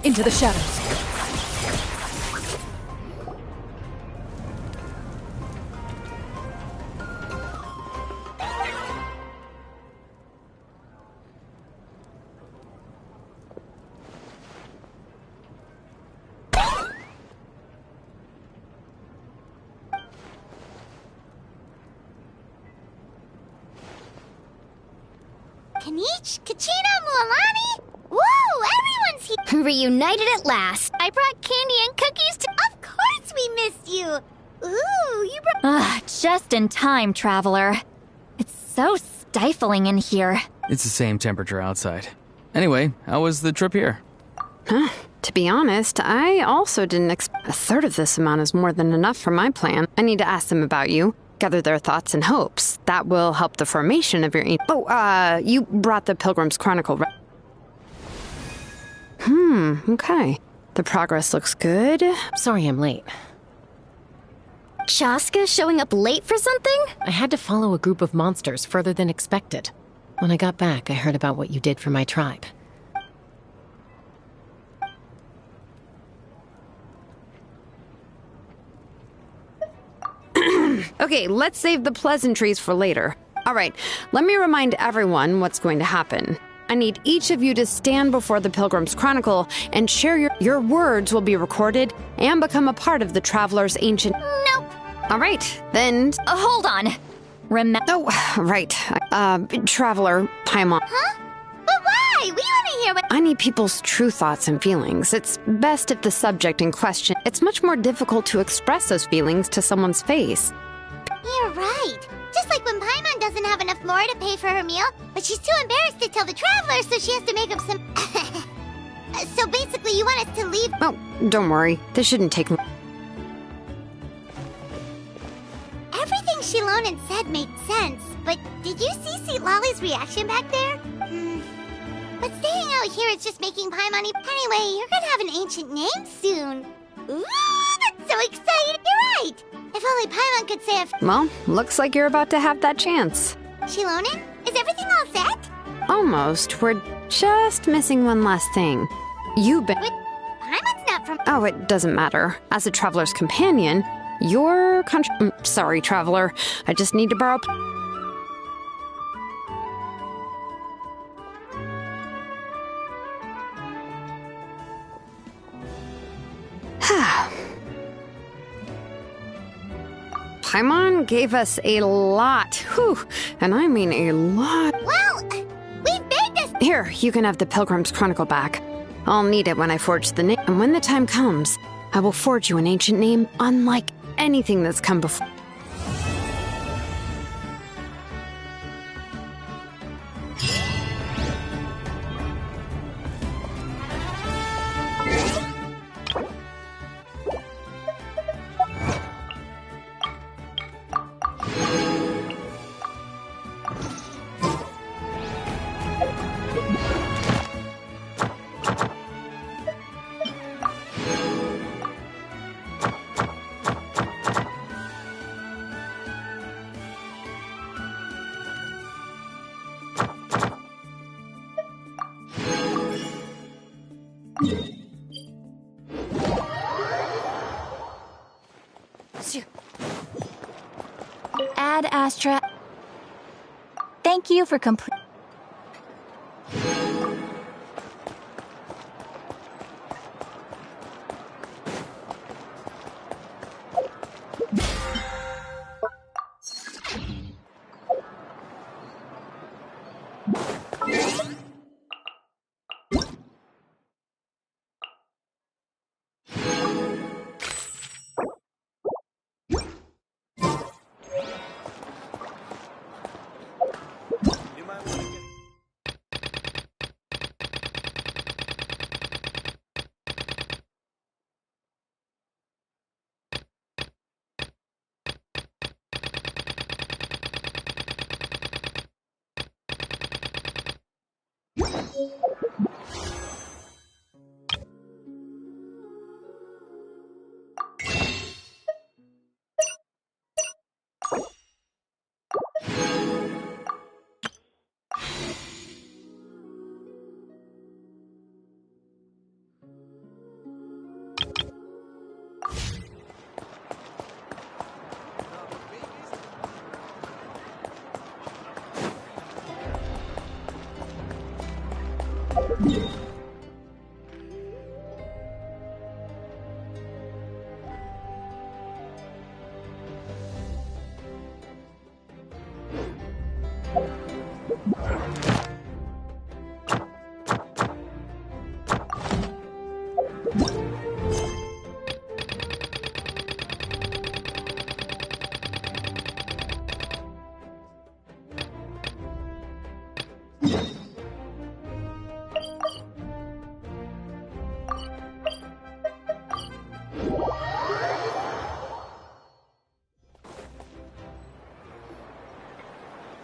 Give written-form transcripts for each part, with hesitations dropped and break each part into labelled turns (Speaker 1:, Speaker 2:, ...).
Speaker 1: Into the shadows.
Speaker 2: Kanich, Kachina, Mualani? Woo! Everyone's here! Reunited at last. I brought candy and cookies to— Of course we missed you! Ooh, you brought—
Speaker 3: just in time, traveler. It's so stifling in here.
Speaker 4: It's the same temperature outside. Anyway, how was the trip here?
Speaker 5: To be honest, I also didn't expect— A third of this amount is more than enough for my plan. I need to ask them about you, gather their thoughts and hopes. That will help the formation of your— you brought the Pilgrim's Chronicle, right? Okay. The progress looks good.
Speaker 1: Sorry I'm late.
Speaker 2: Shaska showing up late for something?
Speaker 1: I had to follow a group of monsters further than expected. When I got back, I heard about what you did for my tribe.
Speaker 5: Okay, let's save the pleasantries for later. All right, let me remind everyone what's going to happen. I need each of you to stand before the Pilgrim's Chronicle and share your words will be recorded and become a part of the Traveler's ancient—
Speaker 2: Nope.
Speaker 5: All right, then—
Speaker 3: Hold on.
Speaker 5: Oh, right. Traveler, Paimon.
Speaker 2: Huh? But why? We want to hear what—
Speaker 5: I need people's true thoughts and feelings. It's best if the subject in question— It's much more difficult to express those feelings to someone's face.
Speaker 2: You're right. Just like when Paimon doesn't have enough more to pay for her meal, but she's too embarrassed to tell the Traveler, so she has to make up some— So basically, you want us to leave—
Speaker 5: Oh, don't worry. This shouldn't take—
Speaker 2: Everything Shilonen said made sense, but did you see Sweet Lolly's reaction back there? But staying out here is just making Paimon— Anyway, you're gonna have an ancient name soon. Ooh, that's so exciting! You're right! If only Paimon could say
Speaker 5: Well, looks like you're about to have that chance.
Speaker 2: Shilonen, is everything all set?
Speaker 5: Almost. We're just missing one last thing. You've been—
Speaker 2: But Paimon's not from—
Speaker 5: Oh, it doesn't matter. As a Traveler's companion, your sorry, Traveler. I just need to borrow— Paimon gave us a lot. Whew. And I mean a lot.
Speaker 2: Well, we've made this—
Speaker 5: Here, you can have the Pilgrim's Chronicle back. I'll need it when I forge the name. And when the time comes, I will forge you an ancient name unlike anything that's come before.
Speaker 3: Ad Astra. Thank you for complete.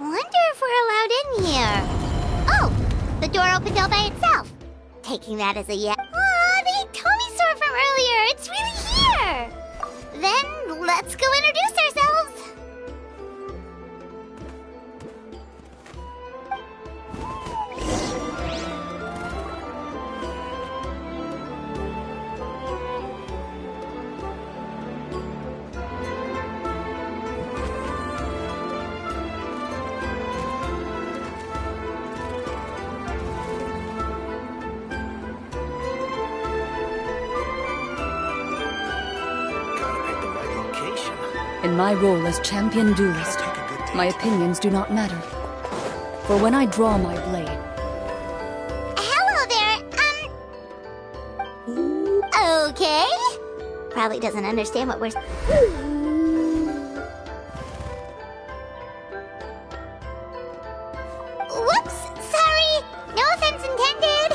Speaker 2: Wonder if we're allowed in here. Oh, the door opened all by itself. Taking that as a yes. Aw, the Tommy store from earlier. It's really here. Then let's go introduce ourselves.
Speaker 6: In my role as champion duelist, my opinions do not matter. For when I draw my blade,
Speaker 2: Hello there, okay. Probably doesn't understand what we're... Whoops, sorry. No offense intended.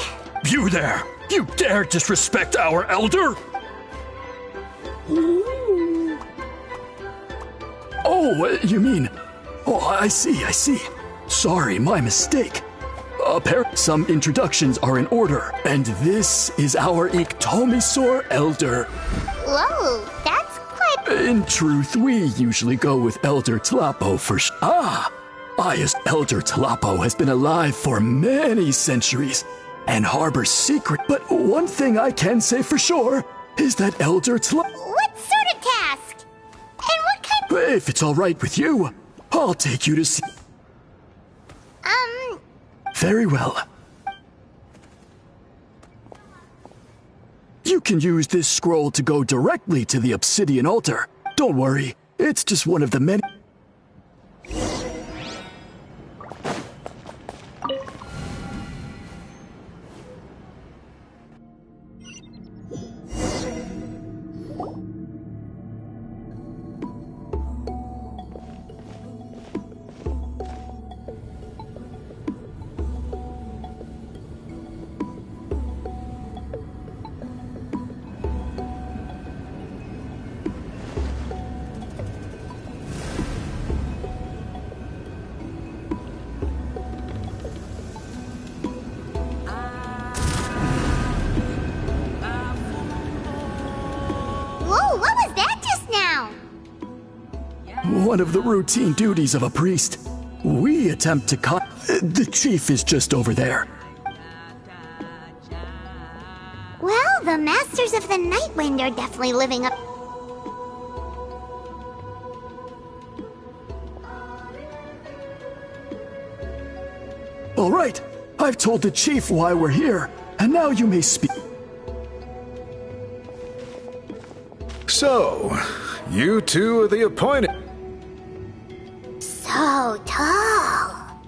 Speaker 7: You there! You dare disrespect our elder? Oh, you mean... Oh, I see. Sorry, my mistake. Some introductions are in order, and this is our Iktomisor Elder.
Speaker 2: Whoa, that's quite...
Speaker 7: In truth, we usually go with Elder Tlapo for Biased Elder Tlapo has been alive for many centuries and harbors secret. But one thing I can say for sure is that Elder Tlapo...
Speaker 2: What sort of task? And what kind...
Speaker 7: If it's all right with you, I'll take you to see... Very well. You can use this scroll to go directly to the obsidian altar. Don't worry, it's just one of the many...
Speaker 2: Whoa, what was that just now?
Speaker 7: One of the routine duties of a priest. We attempt to the chief is just over there.
Speaker 2: Well, the Masters of the Night Wind are definitely living up...
Speaker 7: All right, I've told the chief why we're here, and now you may speak.
Speaker 8: So, you two are the appointed.
Speaker 2: So tall.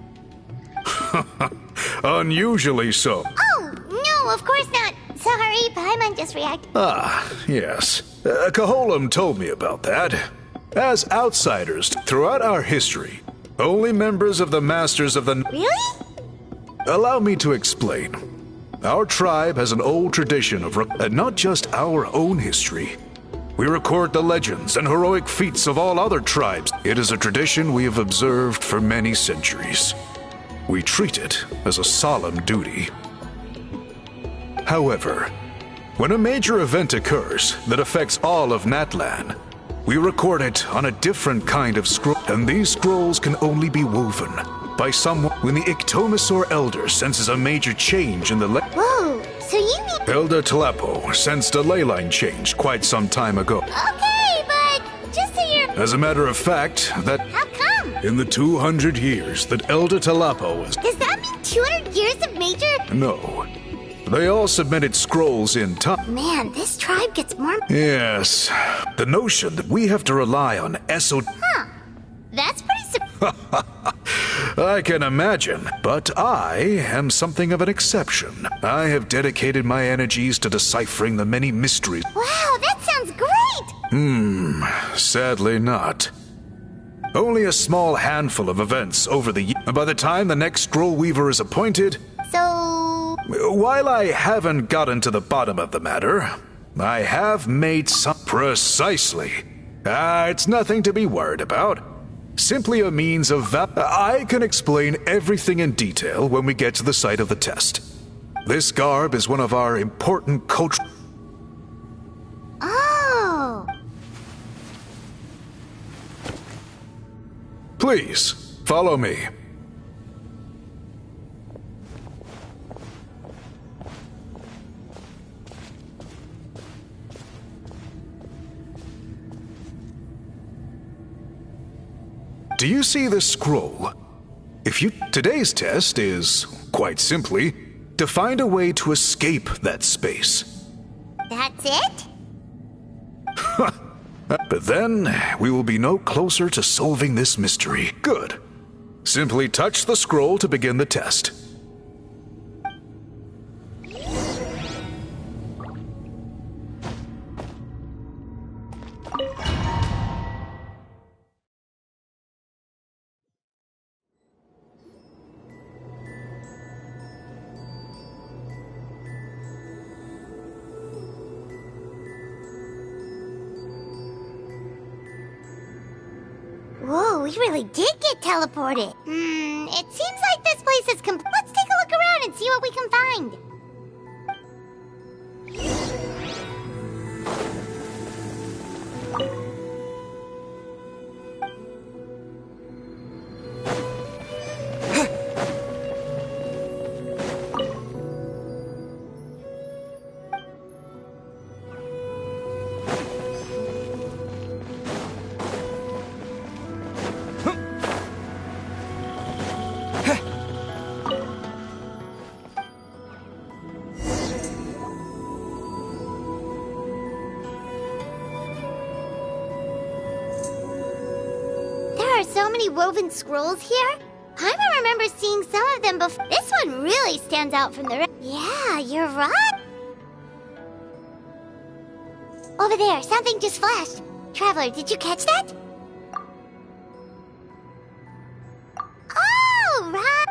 Speaker 8: Unusually so.
Speaker 2: Oh, no, of course not. Sorry, Paimon just reacted.
Speaker 8: Ah, yes. Kaholam told me about that. As outsiders throughout our history, only members of the Masters of the...
Speaker 2: Really?
Speaker 8: Allow me to explain. Our tribe has an old tradition of not just our own history. We record the legends and heroic feats of all other tribes. It is a tradition we have observed for many centuries. We treat it as a solemn duty. However, when a major event occurs that affects all of Natlan, we record it on a different kind of scroll, and these scrolls can only be woven by someone when the Ictomasaur Elder senses a major change in the
Speaker 2: Whoa, so you mean...
Speaker 8: Elder Tlapo sensed a ley line change quite some time ago.
Speaker 2: Okay, but just so you're...
Speaker 8: As a matter of fact, that...
Speaker 2: How come?
Speaker 8: In the 200 years that Elder Tlapo was...
Speaker 2: Does that mean 200 years of major...
Speaker 8: No. They all submitted scrolls in time.
Speaker 2: Man, this tribe gets more...
Speaker 8: Yes. The notion that we have to rely on
Speaker 2: Huh. That's pretty...
Speaker 8: I can imagine, but I am something of an exception. I have dedicated my energies to deciphering the many mysteries.
Speaker 2: Wow, that sounds great!
Speaker 8: Sadly not. Only a small handful of events over the year. By the time the next scroll weaver is appointed...
Speaker 2: So...
Speaker 8: While I haven't gotten to the bottom of the matter, I have made some... Precisely. It's nothing to be worried about. Simply a means of I can explain everything in detail when we get to the site of the test. This garb is one of our important coach...
Speaker 2: Oh...
Speaker 8: Please, follow me. Do you see this scroll? Today's test is, quite simply, to find a way to escape that space.
Speaker 2: That's it?
Speaker 8: But then, we will be no closer to solving this mystery. Good. Simply touch the scroll to begin the test.
Speaker 2: Whoa, we really did get teleported. It seems like this place is Let's take a look around and see what we can find. So many woven scrolls here. I remember seeing some of them before. This one really stands out from the rest. Yeah, you're right. Over there, something just flashed. Traveler, did you catch that? Oh, right.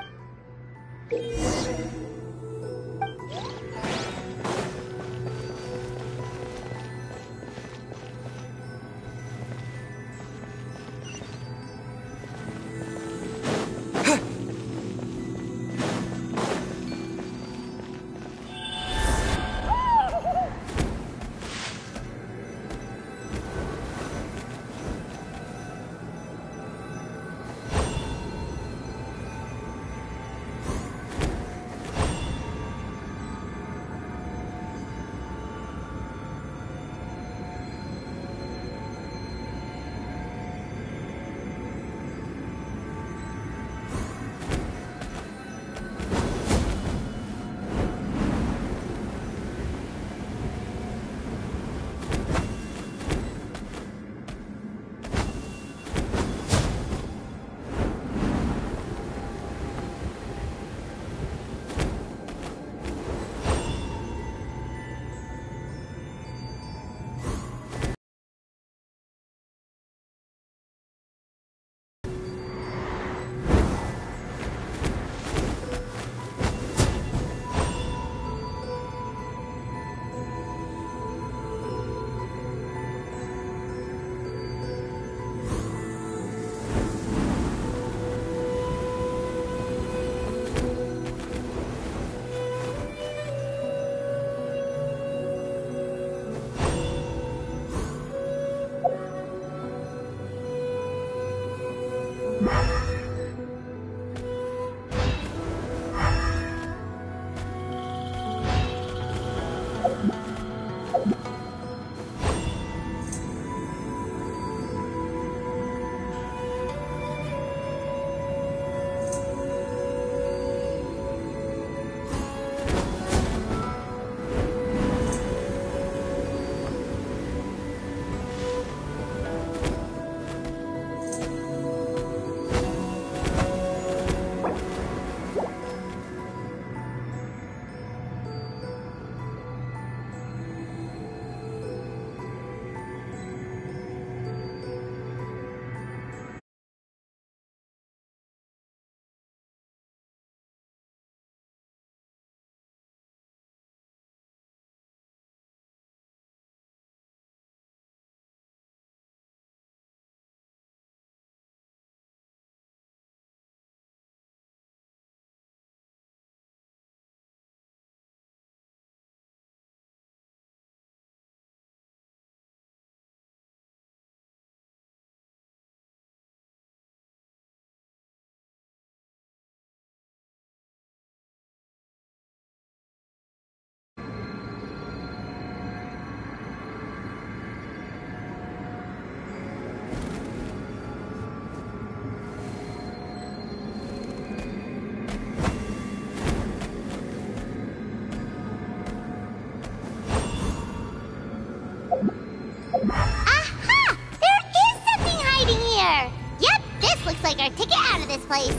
Speaker 2: Aha! There is something hiding here! Yep, this looks like our ticket out of this place.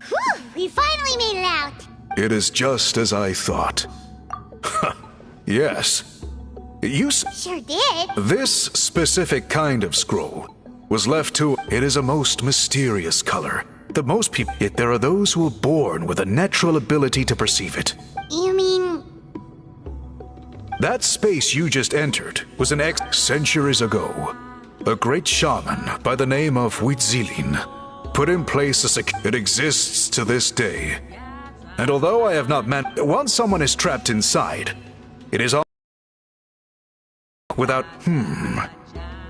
Speaker 2: Whew, we finally made it out.
Speaker 8: It is just as I thought. Yes.
Speaker 2: Sure did.
Speaker 8: This specific kind of scroll was left to. It is a most mysterious color. The most people. Yet there are those who are born with a natural ability to perceive it.
Speaker 2: You mean...
Speaker 8: That space you just entered was an centuries ago. A great shaman by the name of Huitzilin put in place it exists to this day. And although I have not met, once someone is trapped inside, it is all without,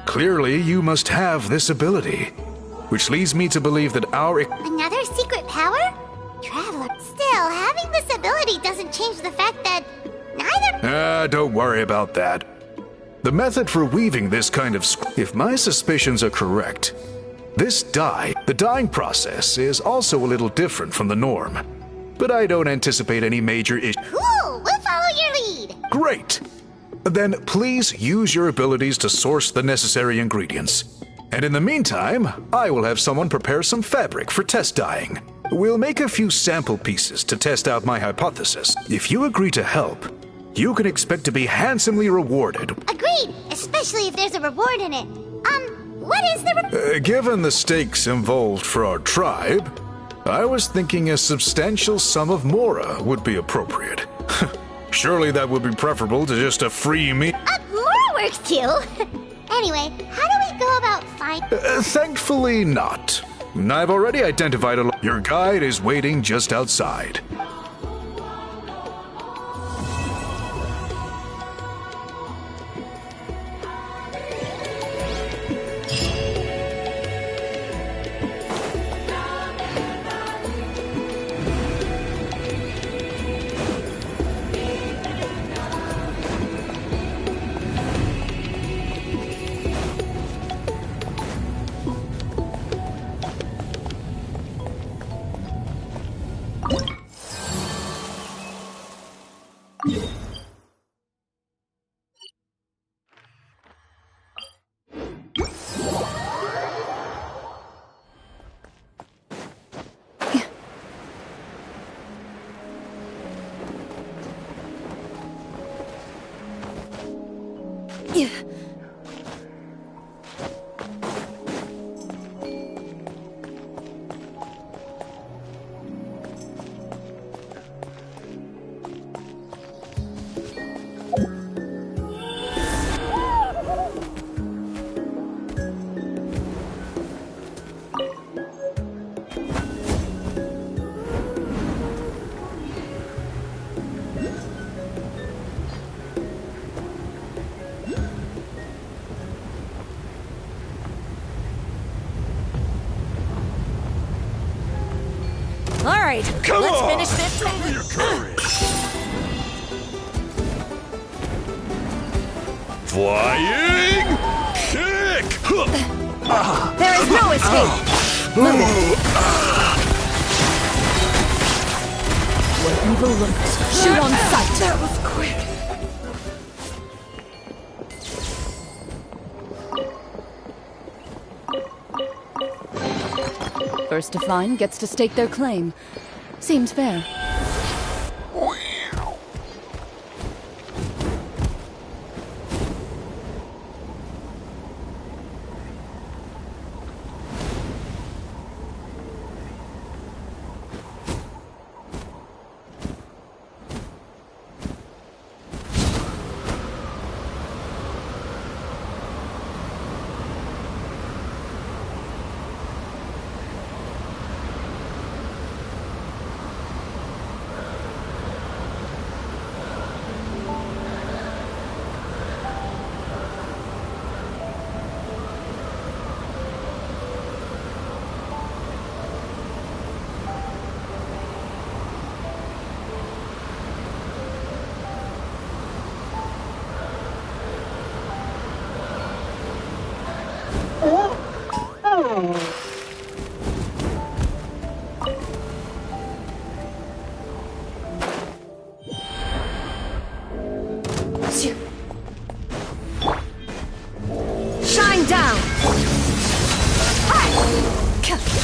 Speaker 8: Clearly you must have this ability, which leads me to believe that our...
Speaker 2: Another secret power? Traveler. Still, having this ability doesn't change the fact that neither...
Speaker 8: Don't worry about that. The method for weaving this kind of... If my suspicions are correct, the dyeing process is also a little different from the norm. But I don't anticipate any major issue.
Speaker 2: Cool! We'll follow your lead!
Speaker 8: Great! Then please use your abilities to source the necessary ingredients. And in the meantime, I will have someone prepare some fabric for test dyeing. We'll make a few sample pieces to test out my hypothesis. If you agree to help, you can expect to be handsomely rewarded.
Speaker 2: Agreed! Especially if there's a reward in it. What is the
Speaker 8: given the stakes involved for our tribe, I was thinking a substantial sum of mora would be appropriate. Surely that would be preferable to just a free meal.
Speaker 2: Mora works too! Anyway, how do we go about finding...
Speaker 8: Thankfully not. I've already identified your guide is waiting just outside.
Speaker 9: right,
Speaker 8: Come
Speaker 9: let's
Speaker 8: on!
Speaker 9: finish this.
Speaker 8: Show me your courage! Flying kick!
Speaker 9: There is no escape.
Speaker 6: Where evil lurks, shoot on sight.
Speaker 9: That was quick.
Speaker 6: First to find gets to stake their claim. Seems fair.
Speaker 9: Shine down.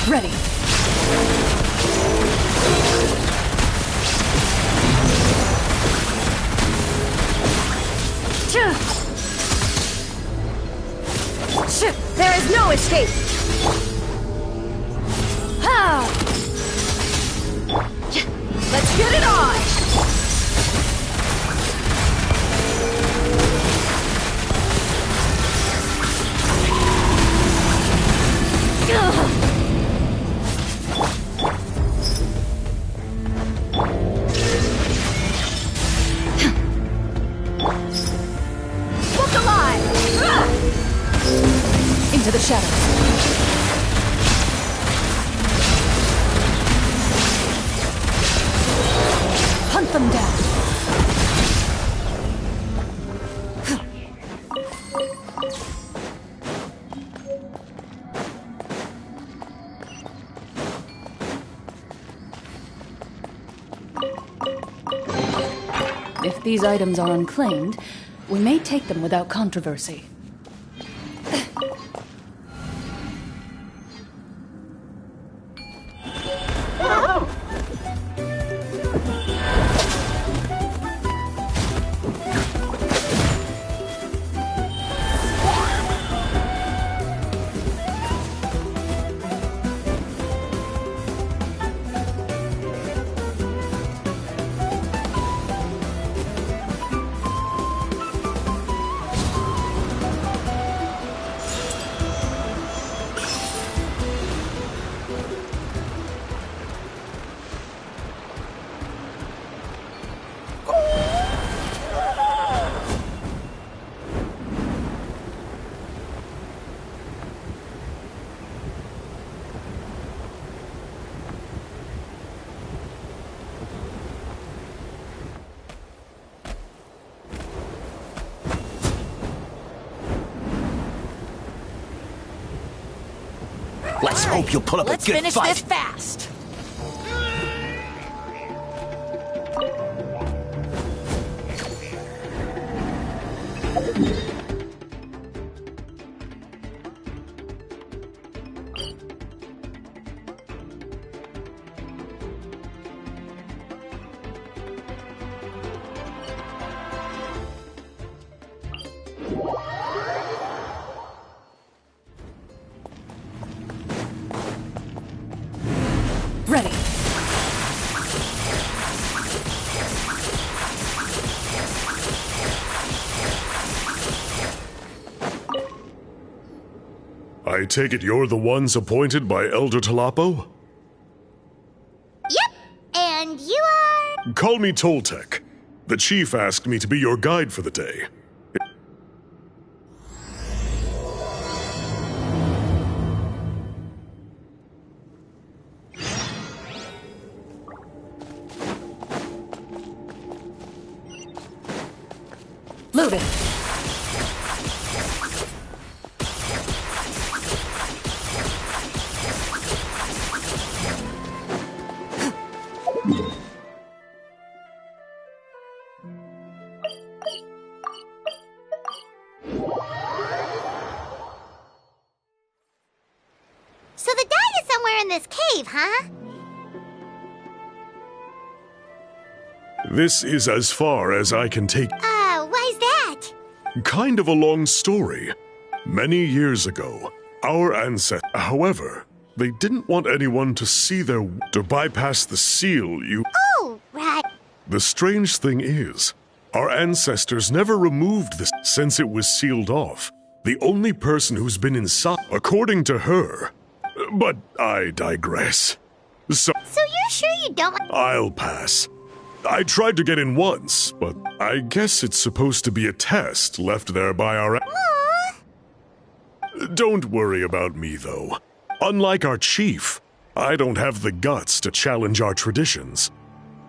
Speaker 6: Ready.
Speaker 9: There is no escape. Let's get it on. Look alive!
Speaker 6: Into the shadows. Hunt them down. If these items are unclaimed, we may take them without controversy.
Speaker 10: Let's hope you'll pull up a
Speaker 9: Let's
Speaker 10: good
Speaker 9: finish
Speaker 10: fight.
Speaker 9: this fast.
Speaker 6: Ready.
Speaker 11: I take it you're the ones appointed by Elder Talapo?
Speaker 2: Yep, and you are...
Speaker 11: Call me Toltec. The chief asked me to be your guide for the day.
Speaker 2: So the guide is somewhere in this cave, huh?
Speaker 11: This is as far as I can take.
Speaker 2: Why's that?
Speaker 11: Kind of a long story. Many years ago, our ancestors. However, they didn't want anyone to see to bypass the seal
Speaker 2: Oh, right.
Speaker 11: The strange thing is, our ancestors never removed this since it was sealed off. The only person who's been inside, according to her. But I digress. So
Speaker 2: you're sure you don't...
Speaker 11: I'll pass. I tried to get in once, but I guess it's supposed to be a test left there by our...
Speaker 2: Aww.
Speaker 11: Don't worry about me, though. Unlike our chief, I don't have the guts to challenge our traditions.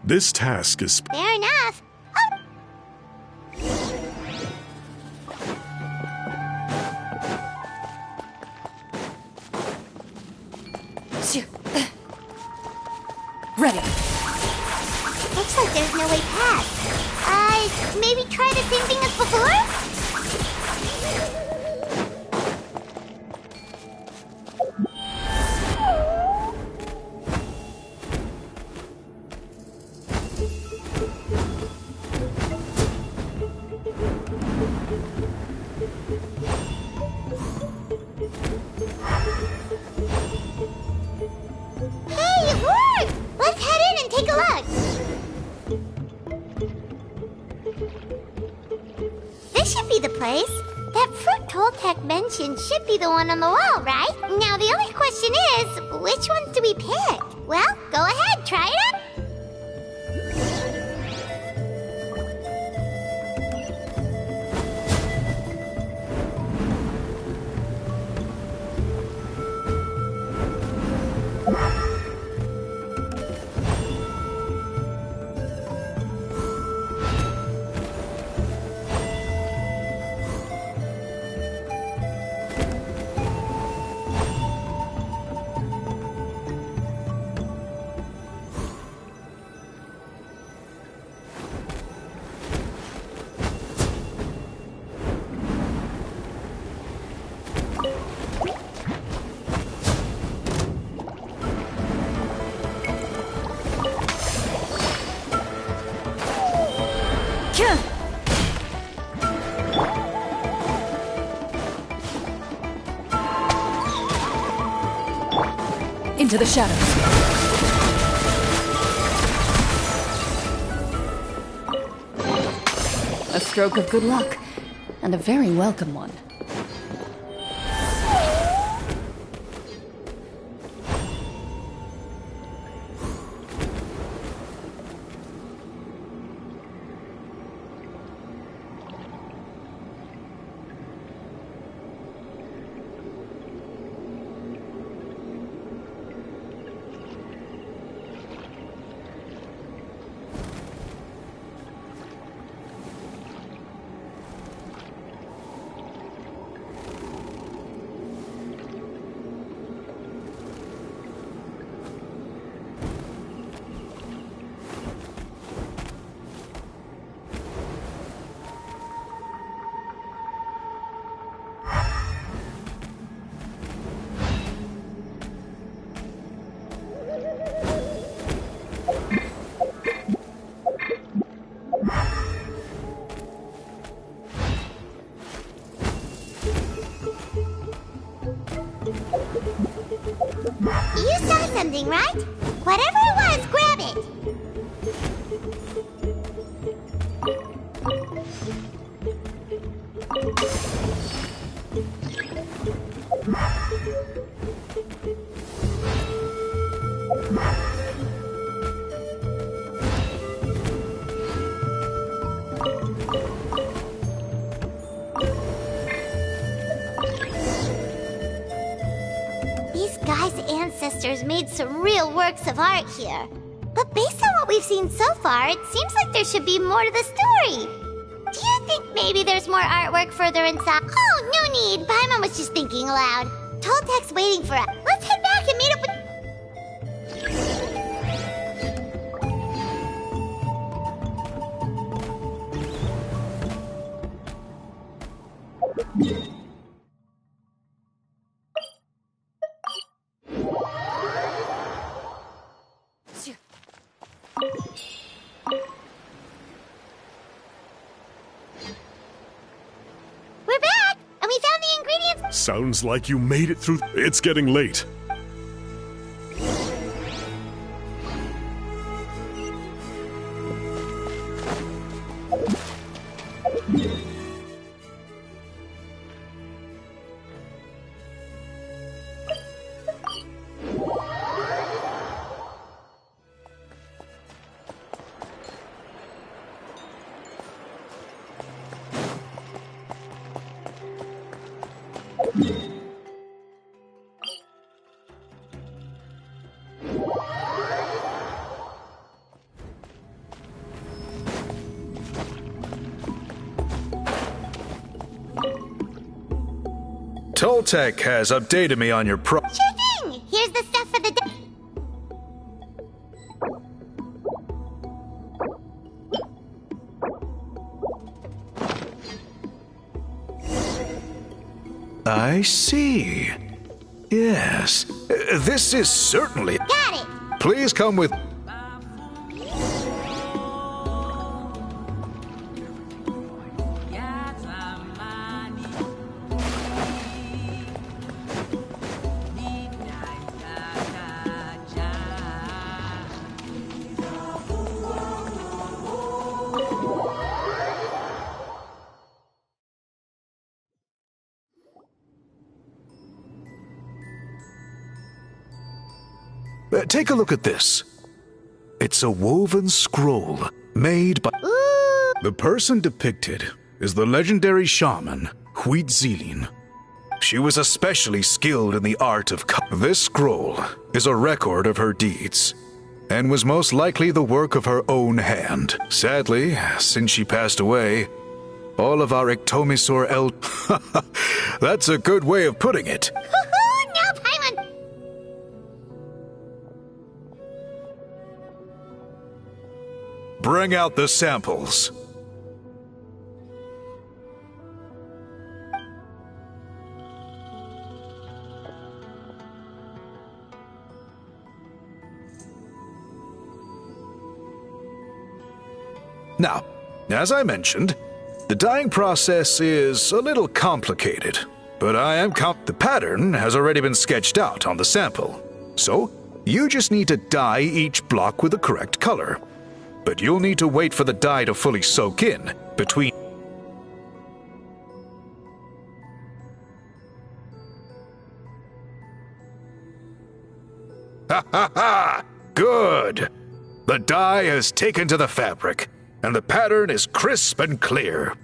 Speaker 11: This task is...
Speaker 2: Fair enough.
Speaker 6: Ready.
Speaker 2: Looks like there's no way past. Maybe try the same thing as before? Hey, it worked! Let's head in and take a look. This should be the place. That fruit Toltec mentioned should be the one on the wall, right? Now the only question is, which ones do we pick? Well, go ahead, try it out.
Speaker 6: Into the shadows. A stroke of good luck, and a very welcome one. You saw something, right? Whatever it was, grab it. These guys' ancestors made some real works of art here. But based on what we've seen so far, it seems like there should be more to the story. Do you think maybe there's more artwork further inside? Oh, no need. Paimon was just thinking aloud. Toltec's waiting for us. Let's head back and meet up with...
Speaker 11: Sounds like you made it through. It's getting late.
Speaker 8: Toltec has updated me on your
Speaker 2: Sure thing! Here's the stuff for the day.
Speaker 8: I see. Yes. This is certainly...
Speaker 2: Got it!
Speaker 8: Please come with... Take a look at this. It's a woven scroll made by...
Speaker 2: Ooh!
Speaker 8: The person depicted is the legendary shaman, Huitzilin. She was especially skilled in the art of... This scroll is a record of her deeds, and was most likely the work of her own hand. Sadly, since she passed away, all of our Ictomisor That's a good way of putting it.
Speaker 2: Hoo-hoo! No, Paimon!
Speaker 8: Bring out the samples. Now, as I mentioned, the dyeing process is a little complicated, but the pattern has already been sketched out on the sample. So, you just need to dye each block with the correct color. But you'll need to wait for the dye to fully soak in between... Ha ha ha! Good! The dye has taken to the fabric, and the pattern is crisp and clear.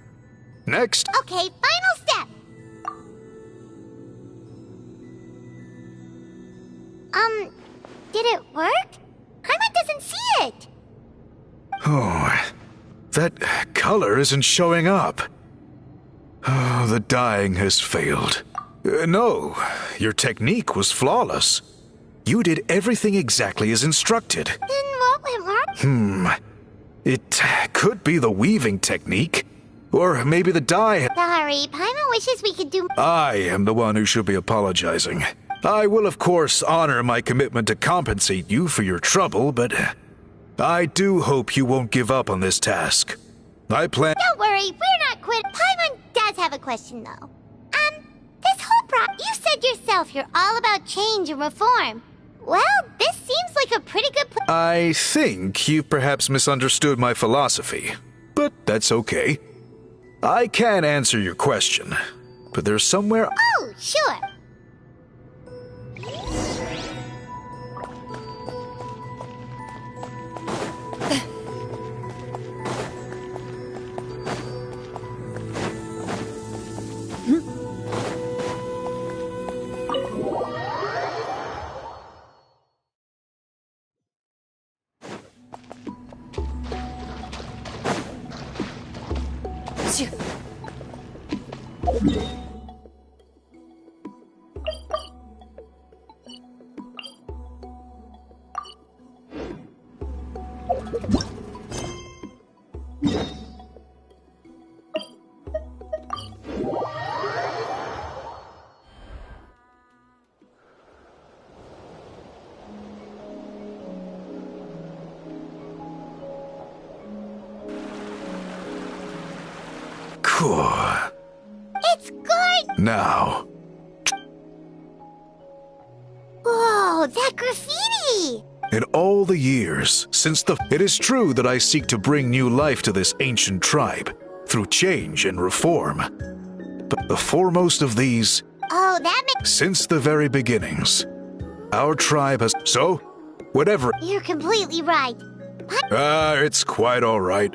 Speaker 8: Next...
Speaker 2: Okay, final step! Did it work? Paimon doesn't see it!
Speaker 8: Oh, that color isn't showing up. Oh, the dyeing has failed. No, your technique was flawless. You did everything exactly as instructed.
Speaker 2: Then what went wrong?
Speaker 8: It could be the weaving technique. Or maybe the dye...
Speaker 2: Sorry, Paimon wishes we could do...
Speaker 8: I am the one who should be apologizing. I will, of course, honor my commitment to compensate you for your trouble, but... I do hope you won't give up on this task. I plan...
Speaker 2: Don't worry, we're not quitting. Paimon does have a question, though. This whole you said yourself you're all about change and reform. Well, this seems like a pretty good
Speaker 8: I think you perhaps misunderstood my philosophy, but that's okay. I can answer your question, but there's somewhere...
Speaker 2: Oh, sure. It's good!
Speaker 8: Now,
Speaker 2: Oh, that graffiti!
Speaker 8: In all the years since it is true that I seek to bring new life to this ancient tribe through change and reform. But the foremost of these,
Speaker 2: Oh, that makes...
Speaker 8: since the very beginnings, our tribe has... So, whatever...
Speaker 2: You're completely right.
Speaker 8: It's quite all right.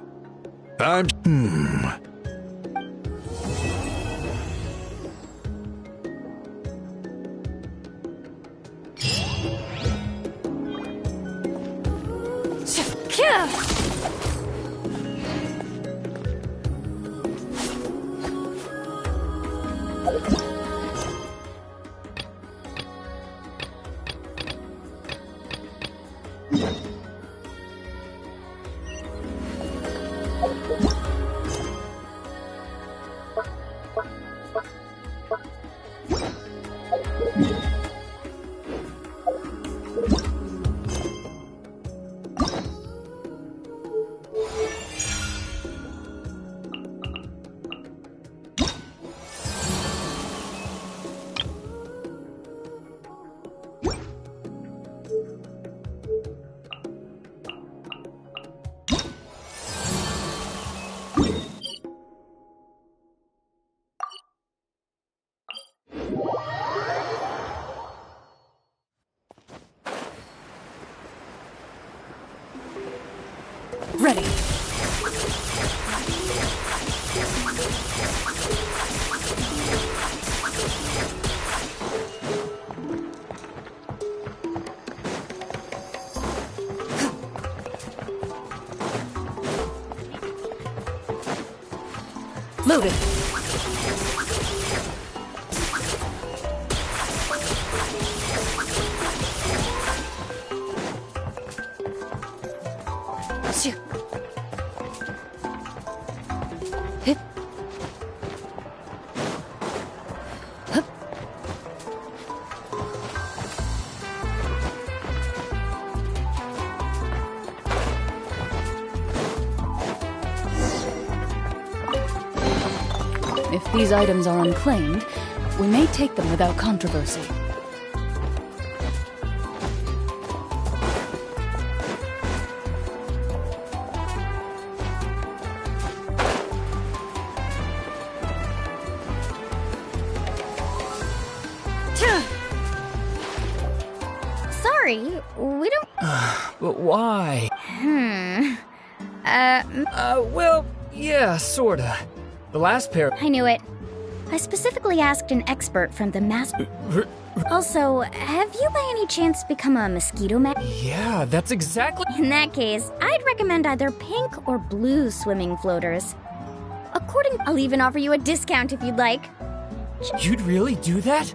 Speaker 9: Ready. Loaded. If these items are unclaimed, we may take them without controversy.
Speaker 3: Sorry, we don't...
Speaker 4: But why? Well, yeah, sorta. The last pair...
Speaker 3: I knew it. I specifically asked an expert from the master... Also, have you by any chance become a mosquito man?
Speaker 4: Yeah, that's exactly...
Speaker 3: In that case, I'd recommend either pink or blue swimming floaters. I'll even offer you a discount if you'd like.
Speaker 4: You'd really do that?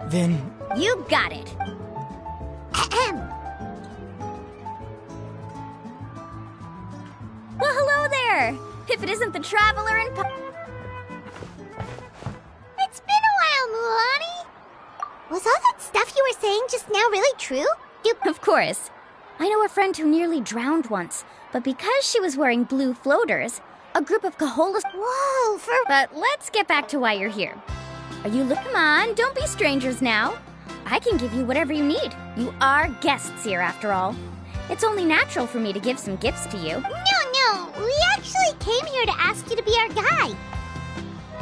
Speaker 4: Then...
Speaker 3: You got it. Well, hello there! If it isn't the traveler and...
Speaker 2: It's been a while, Mulan. Was all that stuff you were saying just now really true?
Speaker 3: Of course. I know a friend who nearly drowned once, but because she was wearing blue floaters, a group of Kaholas...
Speaker 2: Whoa,
Speaker 3: But let's get back to why you're here. Come on, don't be strangers now. I can give you whatever you need. You are guests here, after all. It's only natural for me to give some gifts to you.
Speaker 2: No, we actually came here to ask you to be our guide.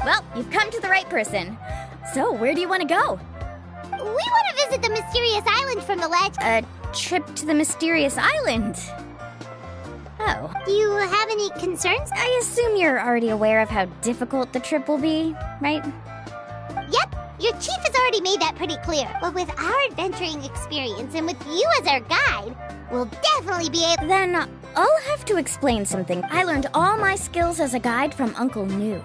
Speaker 3: Well, you've come to the right person. So, where do you want to go?
Speaker 2: We want to visit the mysterious island from the ledge.
Speaker 3: A trip to the mysterious island? Oh.
Speaker 2: Do you have any concerns?
Speaker 3: I assume you're already aware of how difficult the trip will be, right?
Speaker 2: Yep, your chief has already made that pretty clear. But with our adventuring experience and with you as our guide, we'll definitely be able...
Speaker 3: Then I'll have to explain something. I learned all my skills as a guide from Uncle New.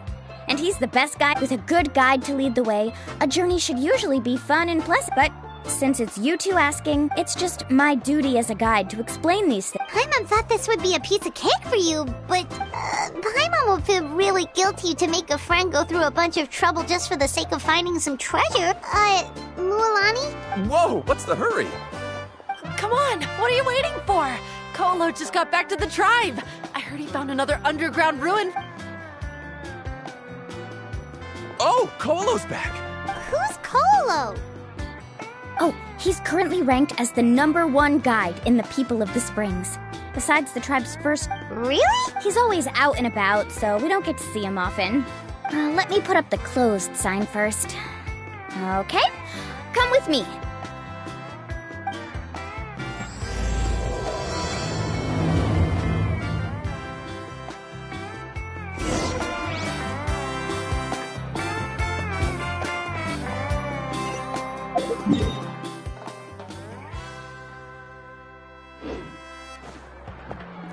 Speaker 3: And he's the best guide. With a good guide to lead the way, a journey should usually be fun and pleasant. But since it's you two asking, it's just my duty as a guide to explain these things.
Speaker 2: Paimon thought this would be a piece of cake for you, but Paimon will feel really guilty to make a friend go through a bunch of trouble just for the sake of finding some treasure. Mualani?
Speaker 10: Whoa, what's the hurry?
Speaker 9: Come on, what are you waiting for? Kolo just got back to the tribe. I heard he found another underground ruin.
Speaker 10: Oh, Kolo's back.
Speaker 2: Who's Kolo?
Speaker 3: Oh, He's currently ranked as the #1 guide in the People of the Springs. Besides the tribe's first...
Speaker 2: Really?
Speaker 3: He's always out and about, so we don't get to see him often. Let me put up the closed sign first. Okay, come with me.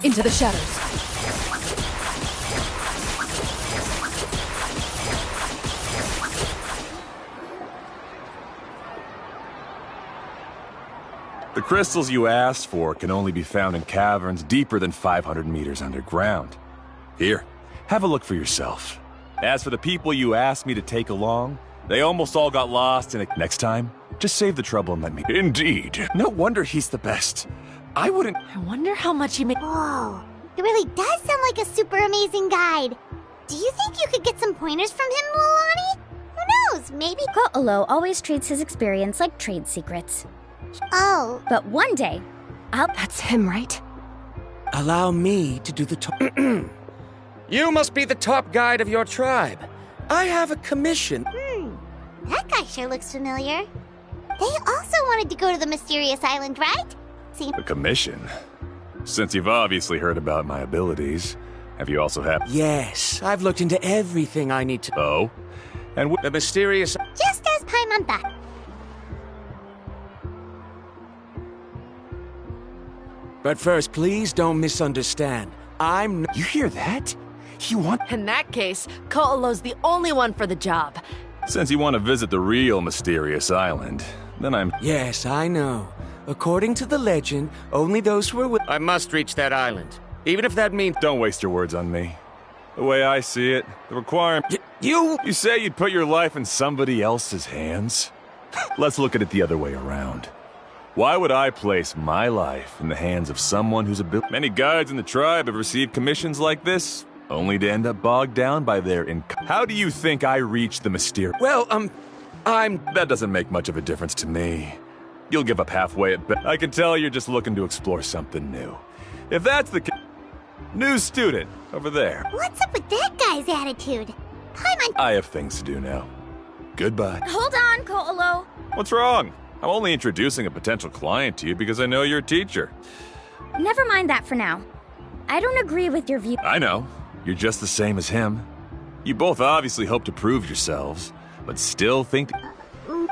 Speaker 9: Into the shadows.
Speaker 10: The crystals you asked for can only be found in caverns deeper than 500 meters underground. Here, have a look for yourself. As for the people you asked me to take along, they almost all got lost in it. Next time, just save the trouble and let me...
Speaker 11: Indeed.
Speaker 10: No wonder he's the best. I wouldn't...
Speaker 9: I wonder how much he made.
Speaker 2: Whoa, it really does sound like a super amazing guide. Do you think you could get some pointers from him, Milani? Who knows, maybe...
Speaker 3: Ko'olo always treats his experience like trade secrets.
Speaker 2: Oh.
Speaker 3: But one day,
Speaker 9: That's him, right?
Speaker 12: Allow me to do the top. You must be the top guide of your tribe. I have a commission.
Speaker 2: That guy sure looks familiar. They also wanted to go to the mysterious island, right?
Speaker 10: A commission? Since you've obviously heard about my abilities, have you also had...
Speaker 12: Yes, I've looked into everything I need to...
Speaker 10: Oh? And
Speaker 12: The mysterious...
Speaker 2: Just as Paimon thought.
Speaker 12: But first, please don't misunderstand.
Speaker 10: You hear that?
Speaker 9: In that case, Ko'olo's the only one for the job.
Speaker 10: Since you want to visit the real mysterious island, then I'm...
Speaker 12: Yes, I know. According to the legend, only those who are with... I must reach that island. Even if that means...
Speaker 10: Don't waste your words on me. The way I see it, the requirement...
Speaker 12: You
Speaker 10: say you'd put your life in somebody else's hands? Let's look at it the other way around. Why would I place my life in the hands of someone whose ability... Many guides in the tribe have received commissions like this, only to end up bogged down by their How do you think I reached the mysterious...
Speaker 12: Well,
Speaker 10: That doesn't make much of a difference to me. You'll give up halfway at best. I can tell you're just looking to explore something new. If that's the case... New student, over there.
Speaker 2: What's up with that guy's attitude? Paimon...
Speaker 10: I have things to do now. Goodbye.
Speaker 3: Hold on, Ko'olo.
Speaker 10: What's wrong? I'm only introducing a potential client to you because I know you're a teacher.
Speaker 3: Never mind that for now. I don't agree with your view.
Speaker 10: I know. You're just the same as him. You both obviously hope to prove yourselves, but still think...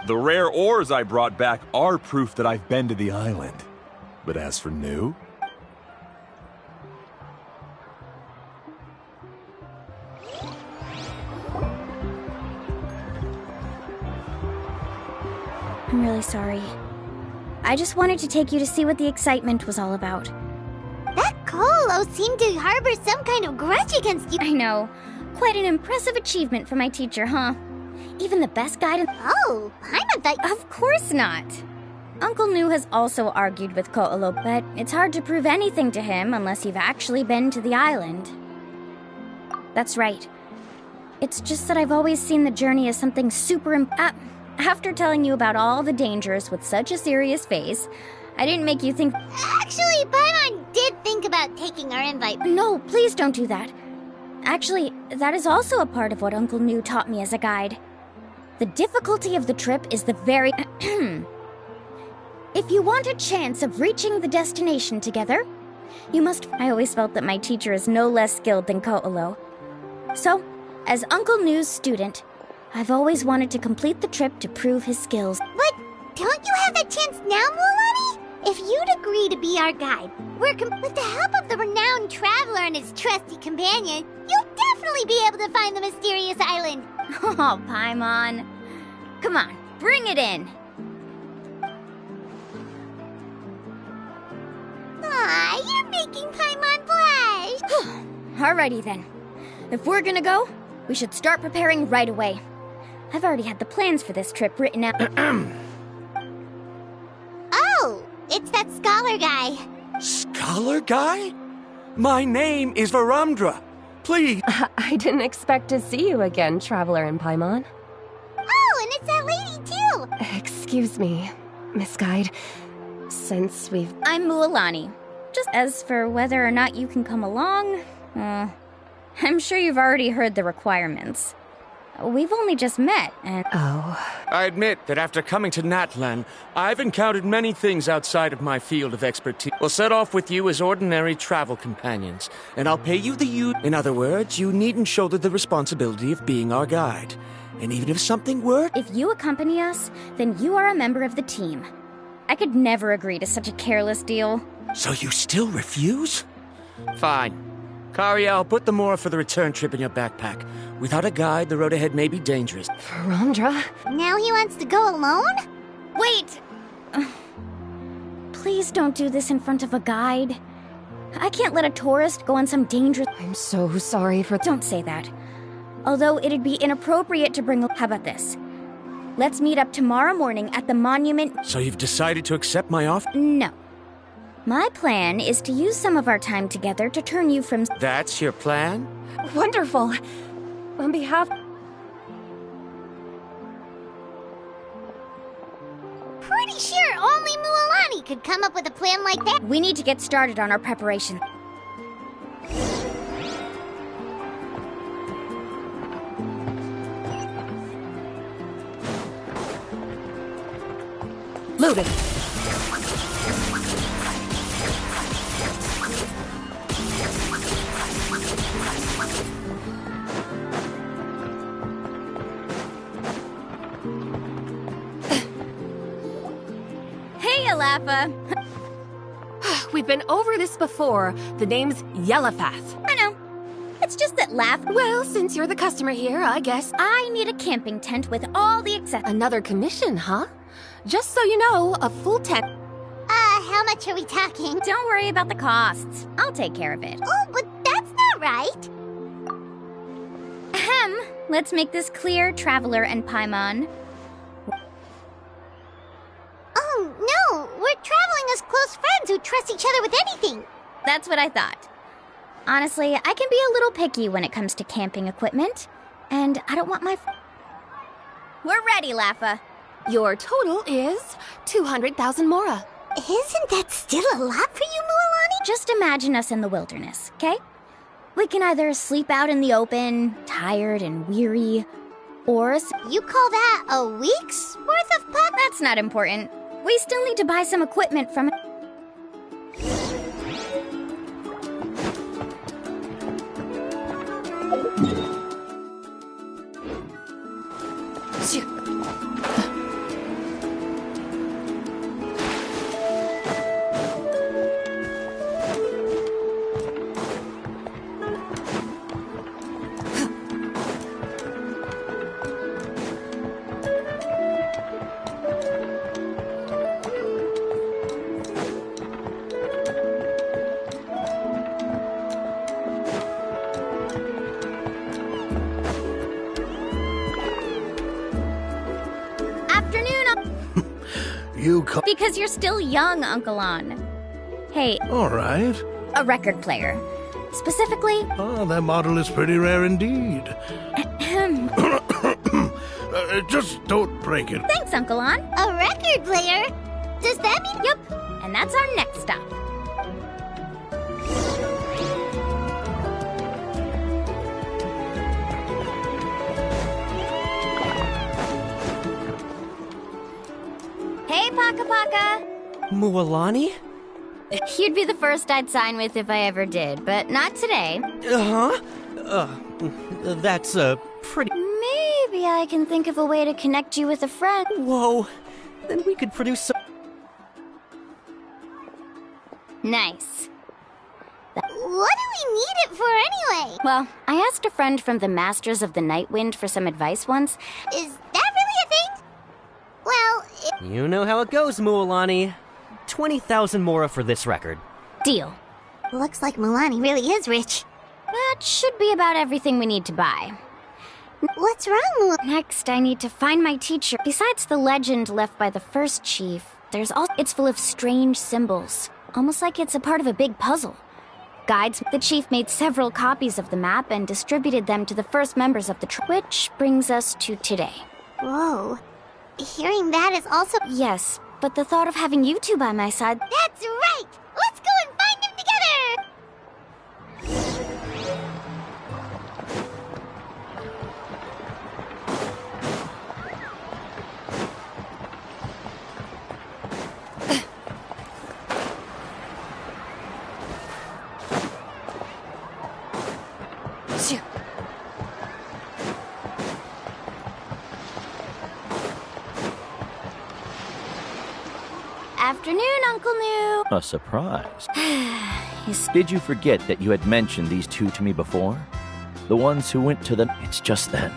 Speaker 10: The rare ores I brought back are proof that I've been to the island. But as for new...
Speaker 3: I'm really sorry. I just wanted to take you to see what the excitement was all about.
Speaker 2: That Ko'olo seemed to harbor some kind of grudge against you.
Speaker 3: I know. Quite an impressive achievement for my teacher, huh? Even the best guide in...
Speaker 2: Oh, Paimon thought...
Speaker 3: Of course not. Uncle Nu has also argued with Ko'olo, but it's hard to prove anything to him unless you've actually been to the island. That's right. It's just that I've always seen the journey as something super... After telling you about all the dangers with such a serious face, I didn't make you think...
Speaker 2: Actually, Paimon did think about taking our invite.
Speaker 3: No, please don't do that. Actually, that is also a part of what Uncle Nu taught me as a guide. The difficulty of the trip is the very... If you want a chance of reaching the destination together, you must... I always felt that my teacher is no less skilled than Ko'olo. So, as Uncle Nu's student, I've always wanted to complete the trip to prove his skills.
Speaker 2: But don't you have that chance now, Milani? If you'd agree to be our guide, with the help of the renowned traveler and his trusty companion, you'll definitely be able to find the mysterious island.
Speaker 3: Oh, Paimon. Come on, bring it in.
Speaker 2: Aw, you're making Paimon blush.
Speaker 3: Alrighty then. If we're gonna go, we should start preparing right away. I've already had the plans for this trip written out.
Speaker 2: Oh, it's that scholar guy.
Speaker 12: Scholar guy? My name is Varamdra. Please.
Speaker 13: I didn't expect to see you again, Traveler in Paimon.
Speaker 2: Oh, and it's that lady too.
Speaker 13: Excuse me. Miss Guide. Since we've...
Speaker 3: I'm Mualani. Just as for whether or not you can come along, I'm sure you've already heard the requirements. We've only just met, and...
Speaker 13: Oh.
Speaker 12: I admit that after coming to Natlan, I've encountered many things outside of my field of expertise. We'll set off with you as ordinary travel companions, and I'll pay you the In other words, you needn't shoulder the responsibility of being our guide. And even if something were...
Speaker 3: If you accompany us, then you are a member of the team. I could never agree to such a careless deal.
Speaker 12: So you still refuse? Fine. Kariel, put the Mora for the return trip in your backpack. Without a guide, the road ahead may be dangerous.
Speaker 13: Rondra?
Speaker 2: Now he wants to go alone?
Speaker 3: Wait! Please don't do this in front of a guide. I can't let a tourist go on some dangerous...
Speaker 13: I'm so sorry for...
Speaker 3: Don't say that. Although it'd be inappropriate to bring... How about this? Let's meet up tomorrow morning at the monument...
Speaker 12: So you've decided to accept my offer?
Speaker 3: No. My plan is to use some of our time together to turn you from...
Speaker 12: That's your plan?
Speaker 13: Wonderful. On behalf...
Speaker 2: Pretty sure only Mualani could come up with a plan like that.
Speaker 3: We need to get started on our preparation.
Speaker 9: Loaded.
Speaker 3: Hey, Alafa!
Speaker 9: We've been over this before. The name's Yellowfath.
Speaker 3: I know. It's just that
Speaker 9: Well, since you're the customer here, I guess...
Speaker 3: I need a camping tent with all the accessories.
Speaker 9: Another commission, huh? Just so you know, a full tent...
Speaker 2: How much are we talking?
Speaker 3: Don't worry about the costs. I'll take care of it.
Speaker 2: Oh, but that's not right.
Speaker 3: Ahem. Let's make this clear, Traveler and Paimon.
Speaker 2: Oh, no! We're traveling as close friends who trust each other with anything.
Speaker 3: That's what I thought. Honestly, I can be a little picky when it comes to camping equipment. And I don't want my... We're ready, Lafa.
Speaker 9: Your total is 200,000 Mora.
Speaker 2: Isn't that still a lot for you, Mualani?
Speaker 3: Just imagine us in the wilderness, okay? We can either sleep out in the open, tired and weary, or...
Speaker 2: You call that a week's worth of puck?
Speaker 3: That's not important. We still need to buy some equipment from... Because you're still young, Uncle On. Hey.
Speaker 14: All right.
Speaker 3: A record player. Specifically...
Speaker 14: Oh, that model is pretty rare indeed. Just don't break it.
Speaker 3: Thanks, Uncle On.
Speaker 2: A record player? Does that mean...
Speaker 3: Yep. And that's our next stop. Hey, Paka Paka!
Speaker 15: Mualani?
Speaker 3: You'd be the first I'd sign with if I ever did, but not today.
Speaker 15: That's pretty...
Speaker 3: Maybe I can think of a way to connect you with a friend.
Speaker 15: Whoa, then we could produce some...
Speaker 3: Nice.
Speaker 2: What do we need it for anyway?
Speaker 3: Well, I asked a friend from the Masters of the Nightwind for some advice once.
Speaker 2: Is that really a thing? Well,
Speaker 15: You know how it goes, Mualani. 20,000 Mora for this record.
Speaker 3: Deal.
Speaker 2: Looks like Mualani really is rich.
Speaker 3: That should be about everything we need to buy.
Speaker 2: What's wrong, Mualani?
Speaker 3: Next, I need to find my teacher. Besides the legend left by the first chief, there's also... It's full of strange symbols. Almost like it's a part of a big puzzle. Guides. The chief made several copies of the map and distributed them to the first members of the tribe. Which brings us to today.
Speaker 2: Whoa. Hearing that is also...
Speaker 3: Yes, but the thought of having you two by my side...
Speaker 6: That's right! Let's go and find him together!
Speaker 3: Afternoon, Uncle New.
Speaker 16: A surprise. Did you forget that you had mentioned these two to me before? The ones who went to the... It's just then.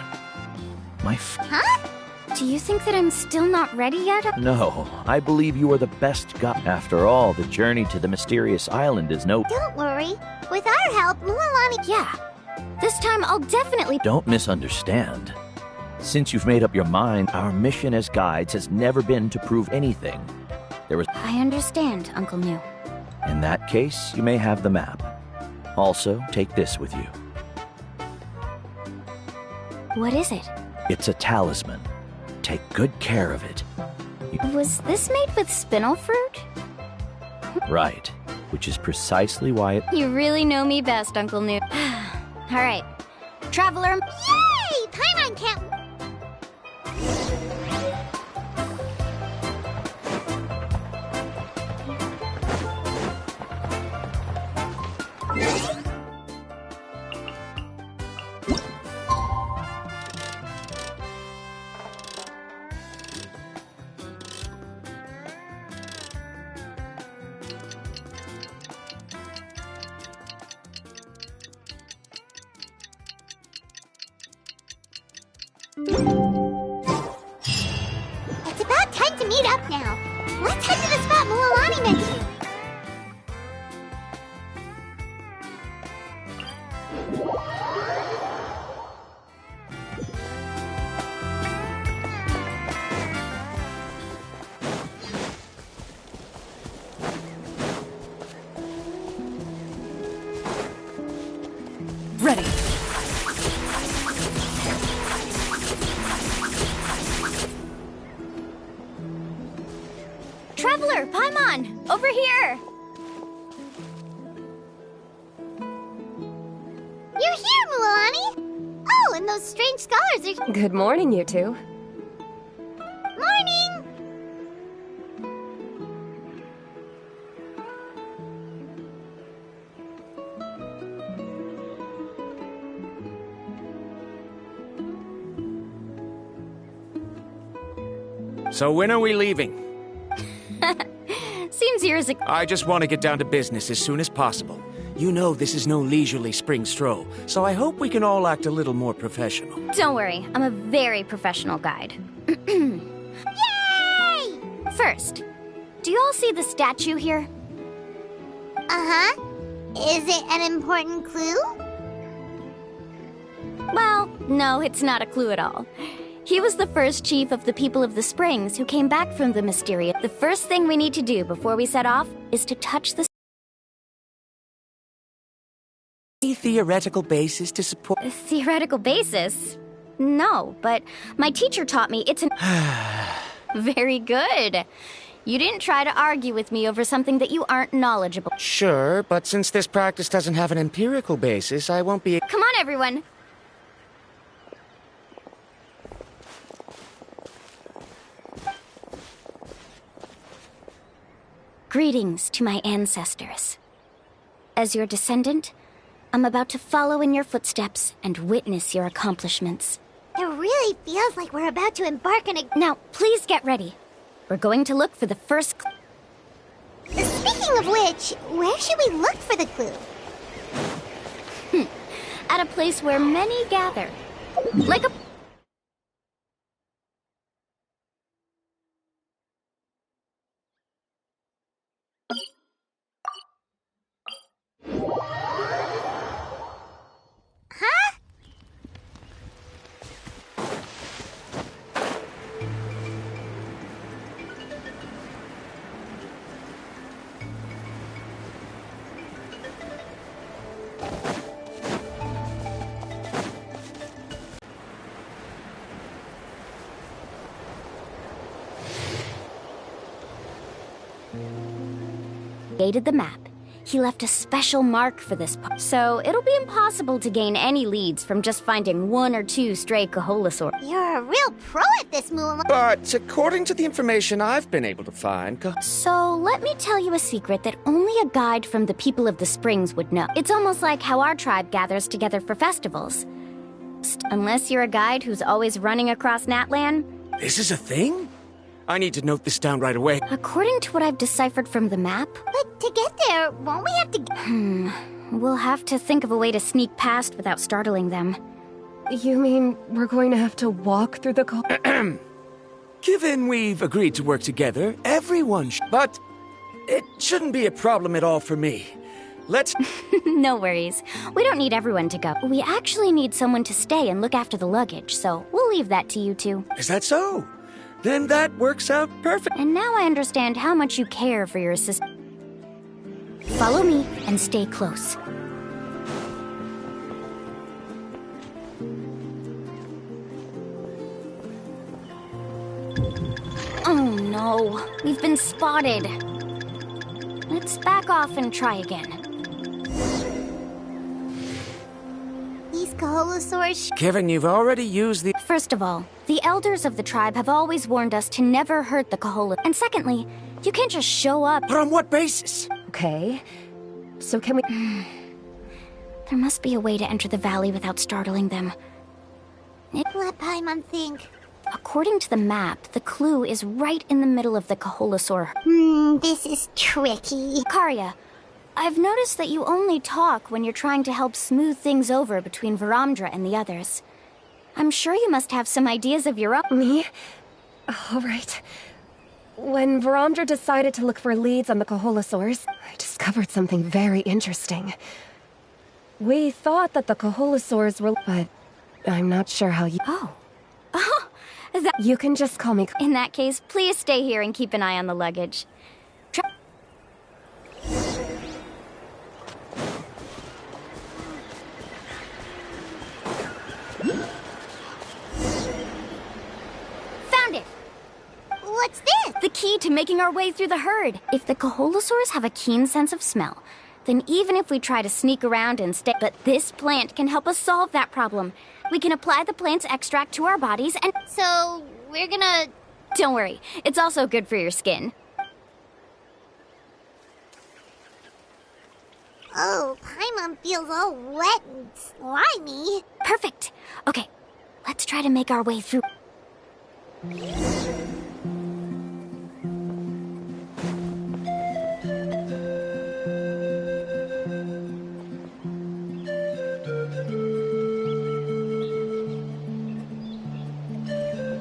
Speaker 3: Huh? Do you think that I'm still not ready yet?
Speaker 16: No, I believe you are the best guy. After all, the journey to the mysterious island is no...
Speaker 6: Don't worry. With our help, Mualani...
Speaker 3: Yeah. This time I'll definitely...
Speaker 16: Don't misunderstand. Since you've made up your mind, our mission as guides has never been to prove anything.
Speaker 3: I understand, Uncle New.
Speaker 16: In that case, you may have the map. Also, take this with you.
Speaker 3: What is it?
Speaker 16: It's a talisman. Take good care of it.
Speaker 3: Was this made with spinel fruit?
Speaker 16: Right, which is precisely why it...
Speaker 3: You really know me best, Uncle New. All right. Traveler...
Speaker 6: Yay! Paimon can't... It's about time to meet up now. Let's head to the spot Mualani mentioned.
Speaker 9: Ready.
Speaker 3: Traveler, Paimon! Over here!
Speaker 6: You're here, Mualani! Oh, and those strange scholars are...
Speaker 13: Good morning, you two.
Speaker 6: Morning!
Speaker 12: So when are we leaving?
Speaker 3: Seems yours...
Speaker 12: I just want to get down to business as soon as possible. You know this is no leisurely spring stroll, so I hope we can all act a little more professional.
Speaker 3: Don't worry, I'm a very professional guide.
Speaker 6: Yay!
Speaker 3: First, do you all see the statue here?
Speaker 6: Uh-huh. Is it an important clue?
Speaker 3: Well, no, it's not a clue at all. He was the first chief of the people of the Springs who came back from the mysterious... The first thing we need to do before we set off is to touch the...
Speaker 12: Any theoretical basis to support...
Speaker 3: A theoretical basis? No, but my teacher taught me it's an... Very good. You didn't try to argue with me over something that you aren't knowledgeable.
Speaker 12: Sure, but since this practice doesn't have an empirical basis, I won't be...
Speaker 3: Come on, everyone. Greetings to my ancestors. As your descendant, I'm about to follow in your footsteps and witness your accomplishments.
Speaker 6: It really feels like we're about to embark on a...
Speaker 3: Now, please get ready. We're going to look for the first...
Speaker 6: Speaking of which, where should we look for the clue?
Speaker 3: At a place where many gather. Like a...
Speaker 6: Huh?
Speaker 3: Created the map. He left a special mark for this part, so it'll be impossible to gain any leads from just finding 1 or 2 stray Kaholasaurs.
Speaker 2: You're a real pro at this, Mulan.
Speaker 12: But according to the information I've been able to find...
Speaker 3: So let me tell you a secret that only a guide from the people of the Springs would know. It's almost like how our tribe gathers together for festivals. Unless you're a guide who's always running across Natlan.
Speaker 12: This is a thing? I need to note this down right away.
Speaker 3: According to what I've deciphered from the map...
Speaker 2: But to get there, won't we have to...
Speaker 3: We'll have to think of a way to sneak past without startling them.
Speaker 13: You mean we're going to have to walk through the
Speaker 12: Given we've agreed to work together, everyone But it shouldn't be a problem at all for me. Let's...
Speaker 3: No worries. We don't need everyone to go. We actually need someone to stay and look after the luggage, so we'll leave that to you two.
Speaker 12: Is that so? Then that works out perfect.
Speaker 3: And now I understand how much you care for your assistant. Follow me and stay close. Oh no, we've been spotted. Let's back off and try again.
Speaker 2: These Kaholasaurs...
Speaker 12: Kevin, you've already used the...
Speaker 3: First of all, the elders of the tribe have always warned us to never hurt the Kahola. And secondly, you can't just show up.
Speaker 12: But on what basis?
Speaker 13: Okay. So can we...
Speaker 3: There must be a way to enter the valley without startling them.
Speaker 2: Let Paimon think.
Speaker 3: According to the map, the clue is right in the middle of the Kaholasaur.
Speaker 2: This is tricky.
Speaker 3: Karya, I've noticed that you only talk when you're trying to help smooth things over between Varamdra and the others. I'm sure you must have some ideas of your own.
Speaker 13: Me? All right. When Varamdra decided to look for leads on the Kaholasaurs, I discovered something very interesting. We thought that the Kaholasaurs were... But I'm not sure how you...
Speaker 3: Oh,
Speaker 13: You can just call me...
Speaker 3: In that case, please stay here and keep an eye on the luggage. Found it!
Speaker 2: What's this?
Speaker 3: The key to making our way through the herd. If the Kaholasaurs have a keen sense of smell, then even if we try to sneak around and stay... But this plant can help us solve that problem. We can apply the plant's extract to our bodies and...
Speaker 2: So, we're gonna...
Speaker 3: Don't worry, it's also good for your skin.
Speaker 2: Oh, Paimon feels all wet and slimy.
Speaker 3: Perfect. Okay, let's try to make our way through.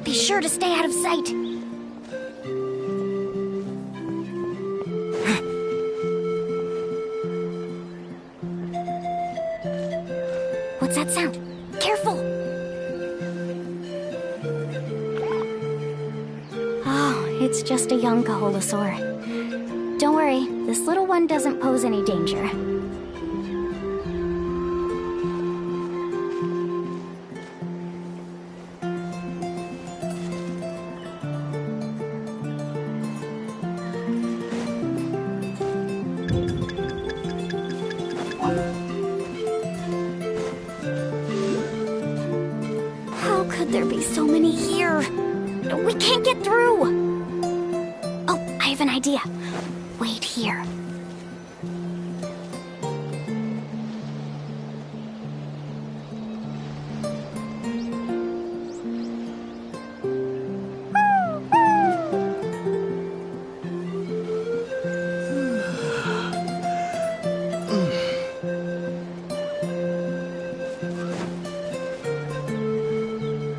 Speaker 3: Be sure to stay out of sight. What's that sound? Careful! Oh, it's just a young Kaholasaur. Don't worry, this little one doesn't pose any danger. How could there be so many here? We can't get through! Oh, I have an idea. Wait here.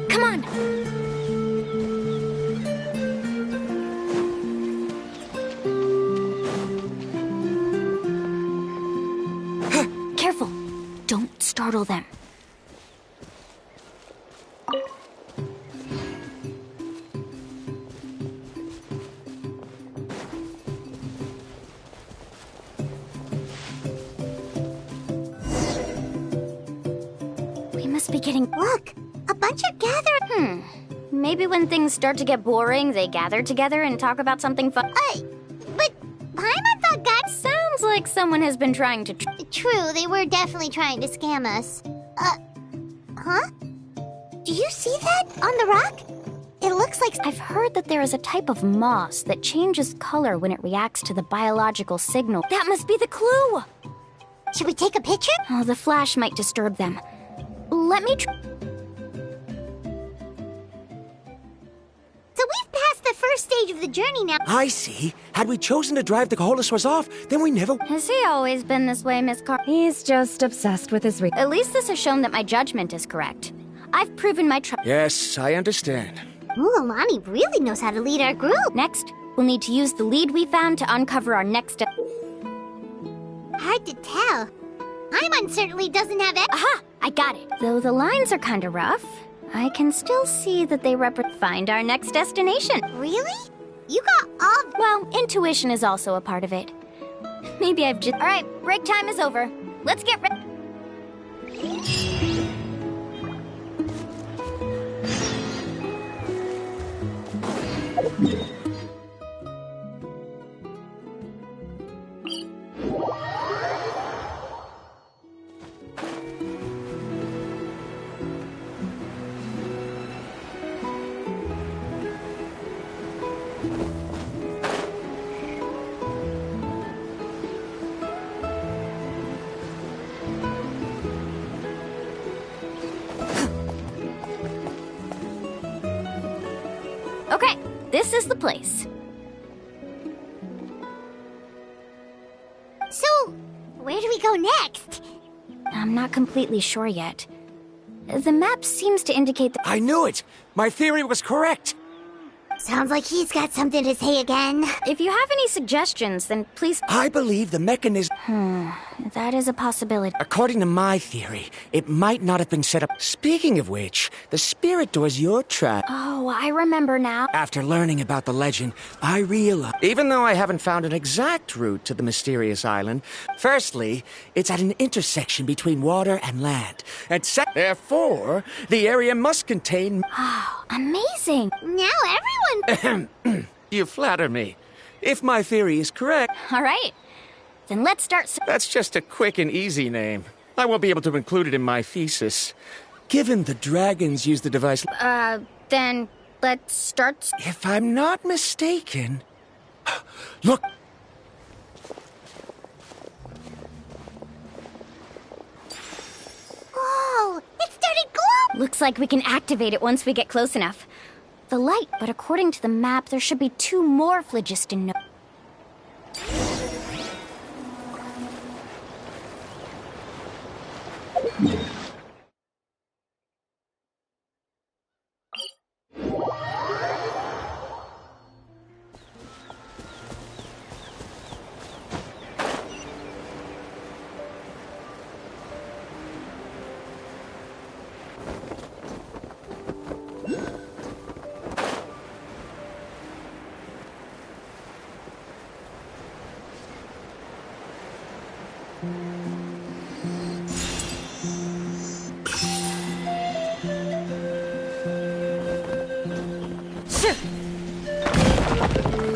Speaker 3: Come on! Careful! Don't startle them. We must be getting...
Speaker 2: Look! A bunch are gathered.
Speaker 3: Maybe when things start to get boring, they gather together and talk about something fun.
Speaker 2: But
Speaker 3: like someone has been trying to...
Speaker 6: True, they were definitely trying to scam us. Huh? Do you see that on the rock? It looks like...
Speaker 3: I've heard that there is a type of moss that changes color when it reacts to the biological signal. That must be the clue!
Speaker 6: Should we take a picture?
Speaker 3: Oh, the flash might disturb them. Let me try...
Speaker 6: So we've passed the first stage of the journey now.
Speaker 12: I see. Had we chosen to drive the Koholosaurs off, then we never...
Speaker 3: Has he always been this way, Miss Carr?
Speaker 13: He's just obsessed with his
Speaker 3: At least this has shown that my judgment is correct. I've proven my
Speaker 12: Yes, I understand.
Speaker 6: Mualani really knows how to lead our group.
Speaker 3: Next, we'll need to use the lead we found to uncover our next step.
Speaker 6: Hard to tell. Paimon certainly doesn't have it.
Speaker 3: Aha! I got it. Though the lines are kind of rough, I can still see that they find our next destination.
Speaker 6: Really? You got all...
Speaker 3: Well, intuition is also a part of it. Maybe I've just... Alright, break time is over. Let's get ready. Okay, this is the place.
Speaker 6: So, where do we go next?
Speaker 3: I'm not completely sure yet. The map seems to indicate that...
Speaker 12: I knew it! My theory was correct!
Speaker 6: Sounds like he's got something to say again.
Speaker 3: If you have any suggestions, then please...
Speaker 12: I believe the mechanism...
Speaker 3: That is a possibility.
Speaker 12: According to my theory, it might not have been set up. Speaking of which, the spirit doors your trap.
Speaker 3: Oh, I remember now.
Speaker 12: After learning about the legend, I realized... Even though I haven't found an exact route to the mysterious island, firstly, it's at an intersection between water and land. And therefore, the area must contain...
Speaker 3: Oh, amazing.
Speaker 6: Now everyone...
Speaker 12: You flatter me. If my theory is correct...
Speaker 3: All right. Then let's start...
Speaker 12: That's just a quick and easy name. I won't be able to include it in my thesis. Given the dragons use the device...
Speaker 3: Then let's start...
Speaker 12: If I'm not mistaken... Look!
Speaker 6: Whoa! It started glowing!
Speaker 3: Looks like we can activate it once we get close enough. The light, but according to the map, there should be 2 more phlogiston nodes.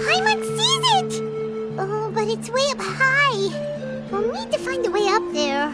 Speaker 6: Paimon sees it! Oh, but it's way up high. We'll need to find a way up there.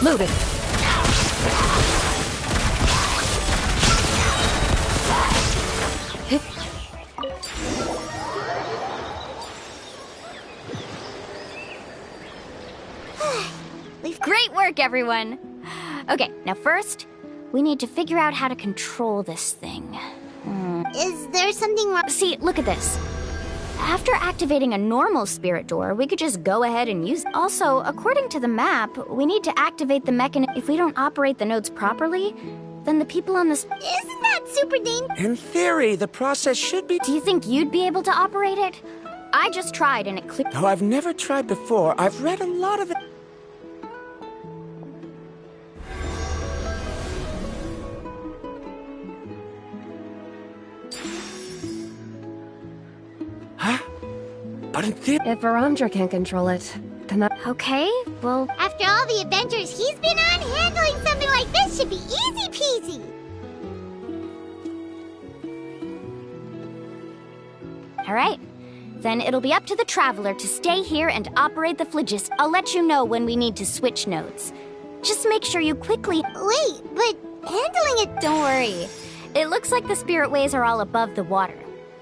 Speaker 1: Loaded.
Speaker 3: Great work, everyone! Okay, now first, we need to figure out how to control this thing.
Speaker 6: Is there something wrong?
Speaker 3: See, look at this. After activating a normal spirit door, we could just go ahead and use it. Also, according to the map, we need to activate the mechanism. If we don't operate the nodes properly, then the people on this...
Speaker 2: Isn't that super dangerous?
Speaker 12: In theory, the process should be...
Speaker 3: Do you think you'd be able to operate it? I just tried and it clicked.
Speaker 12: Though I've never tried before, I've read a lot of it. Huh? But in theory...
Speaker 13: If Varamdra can control it, then that...
Speaker 3: Okay, well...
Speaker 2: After all the adventures he's been on, handling something like this should be easy peasy.
Speaker 3: Alright. Then it'll be up to the Traveler to stay here and operate the phlogiston. I'll let you know when we need to switch nodes. Just make sure you quickly...
Speaker 2: Wait, but handling it...
Speaker 3: Don't worry. It looks like the spirit ways are all above the water.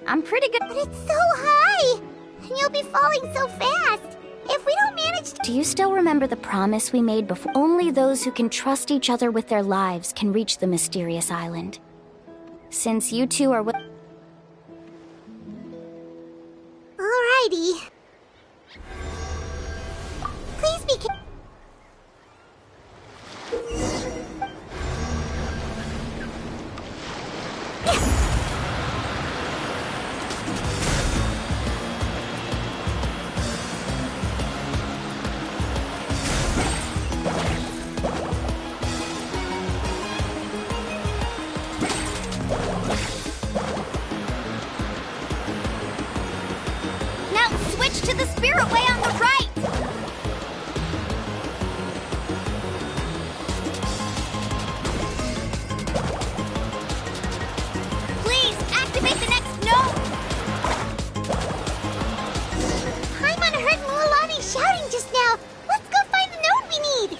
Speaker 3: I'm pretty good...
Speaker 2: But it's so high! And you'll be falling so fast! If we don't manage to...
Speaker 3: Do you still remember the promise we made before? Only those who can trust each other with their lives can reach the mysterious island. Since you two are...
Speaker 2: Alrighty. Please be careful.
Speaker 3: To the spirit way on the right! Please, activate the next node!
Speaker 2: Paimon heard Mualani shouting just now. Let's go find the node we need!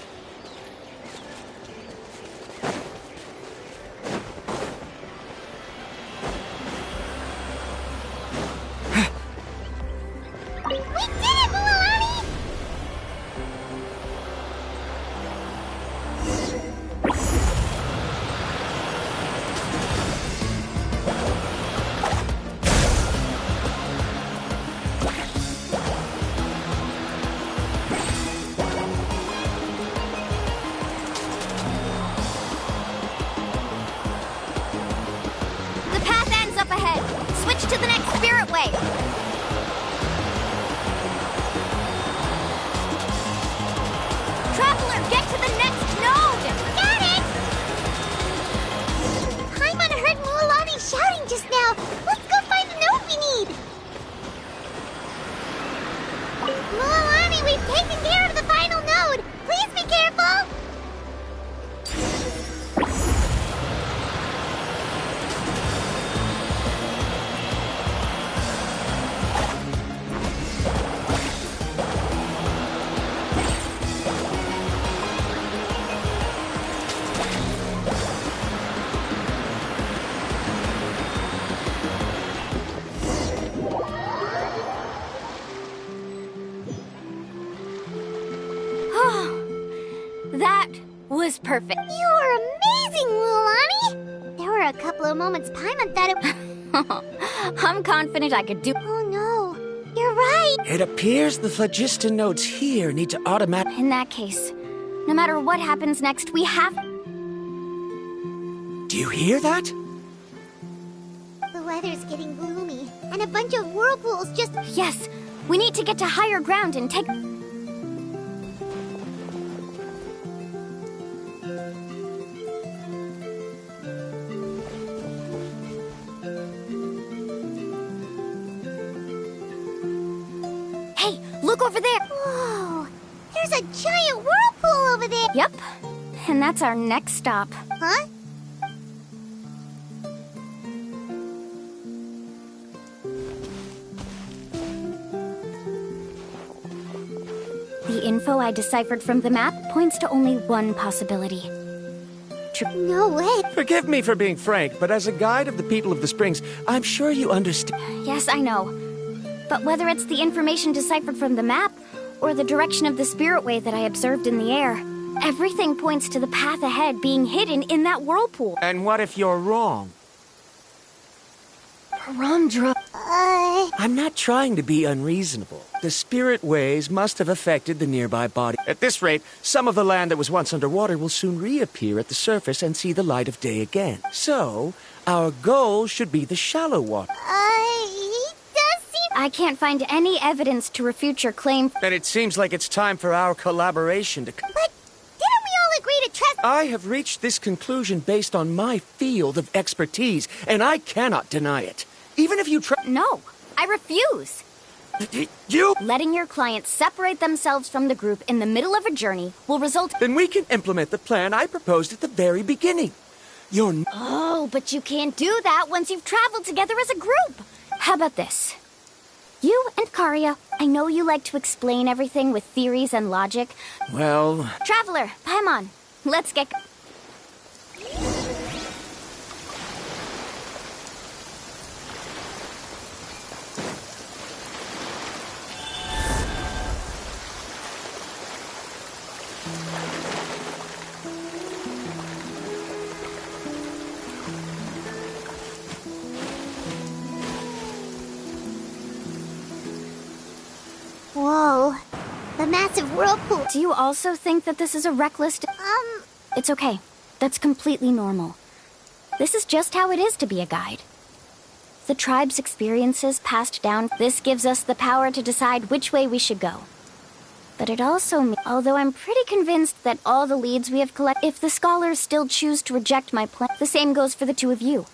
Speaker 2: We did it, Mualani!
Speaker 3: The path ends up ahead. Switch to the next spirit way. Traveler, get to the next node!
Speaker 2: Got it! Paimon heard Mualani shouting just now. Let's go find the node we need! Mualani, we've taken care of the final node! Please be careful!
Speaker 3: That was perfect.
Speaker 2: You were amazing, Mualani! There were a couple of moments Paimon thought it...
Speaker 3: I'm confident I could do...
Speaker 2: Oh no, you're right!
Speaker 12: It appears the phlogiston nodes here need to automatic...
Speaker 3: In that case, no matter what happens next, we have...
Speaker 12: Do you hear that?
Speaker 2: The weather's getting gloomy, and a bunch of whirlpools just...
Speaker 3: Yes, we need to get to higher ground and take... Hey, look over there!
Speaker 2: Whoa! There's a giant whirlpool over there!
Speaker 3: Yep, and that's our next stop.
Speaker 2: Huh?
Speaker 3: The info I deciphered from the map points to only one possibility.
Speaker 2: No way!
Speaker 12: Forgive me for being frank, but as a guide of the people of the Springs, I'm sure you understand.
Speaker 3: Yes, I know. But whether it's the information deciphered from the map, or the direction of the spirit way that I observed in the air, everything points to the path ahead being hidden in that whirlpool.
Speaker 12: And what if you're wrong?
Speaker 13: Varamdra...
Speaker 12: I'm not trying to be unreasonable. The spirit waves must have affected the nearby body. At this rate, some of the land that was once underwater will soon reappear at the surface and see the light of day again. So, our goal should be the shallow water.
Speaker 2: He does seem...
Speaker 3: I can't find any evidence to refute your claim.
Speaker 12: Then it seems like it's time for our collaboration to...
Speaker 2: But didn't we all agree to trust...
Speaker 12: I have reached this conclusion based on my field of expertise, and I cannot deny it. Even if you try...
Speaker 3: No, I refuse.
Speaker 12: You...
Speaker 3: Letting your clients separate themselves from the group in the middle of a journey will result...
Speaker 12: Then we can implement the plan I proposed at the very beginning. You're...
Speaker 3: Oh, but you can't do that once you've traveled together as a group. How about this? You and Karia, I know you like to explain everything with theories and logic.
Speaker 12: Well...
Speaker 3: Traveler, Paimon, let's get...
Speaker 2: Whoa. The massive whirlpool.
Speaker 3: Do you also think that this is a reckless... It's okay. That's completely normal. This is just how it is to be a guide. The tribe's experiences passed down. This gives us the power to decide which way we should go. But it also... Although I'm pretty convinced that all the leads we have collected... If the scholars still choose to reject my plan, the same goes for the two of you.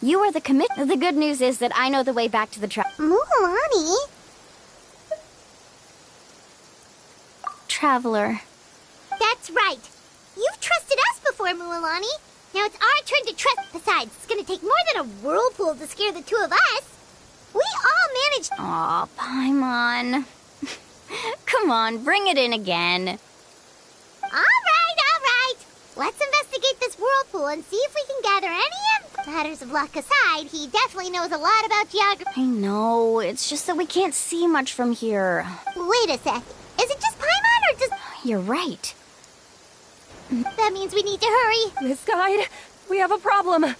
Speaker 3: You are the commit... The good news is that I know the way back to the tribe.
Speaker 2: Mualani?
Speaker 3: Traveler.
Speaker 2: That's right. You've trusted us before, Mualani. Now it's our turn to trust. Besides, it's gonna take more than a whirlpool to scare the two of us. We all managed...
Speaker 3: Aw, Paimon. Come on, bring it in again.
Speaker 2: All right. Let's investigate this whirlpool and see if we can gather any matters of luck aside, he definitely knows a lot about geography.
Speaker 3: I know, it's just that we can't see much from here.
Speaker 2: Wait a sec. Is it just Paimon or does...
Speaker 3: You're right.
Speaker 2: That means we need to hurry.
Speaker 13: Miss Guide, we have a problem.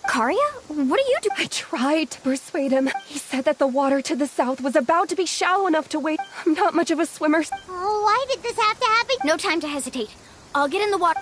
Speaker 3: Karia? What are you doing?
Speaker 13: I tried to persuade him. He said that the water to the south was about to be shallow enough to wade. I'm not much of a swimmer.
Speaker 2: Oh, why did this have to happen?
Speaker 3: No time to hesitate. I'll get in the water.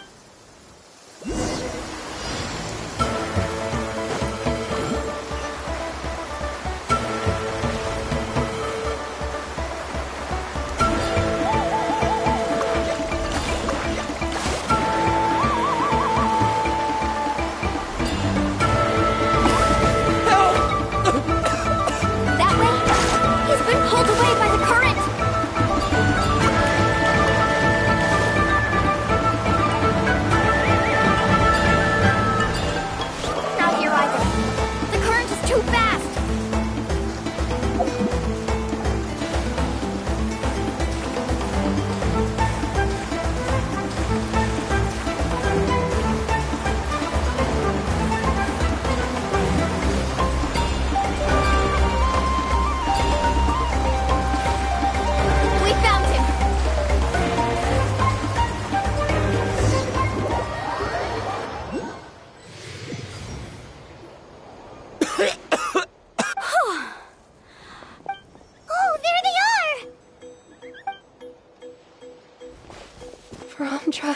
Speaker 13: Bromdra,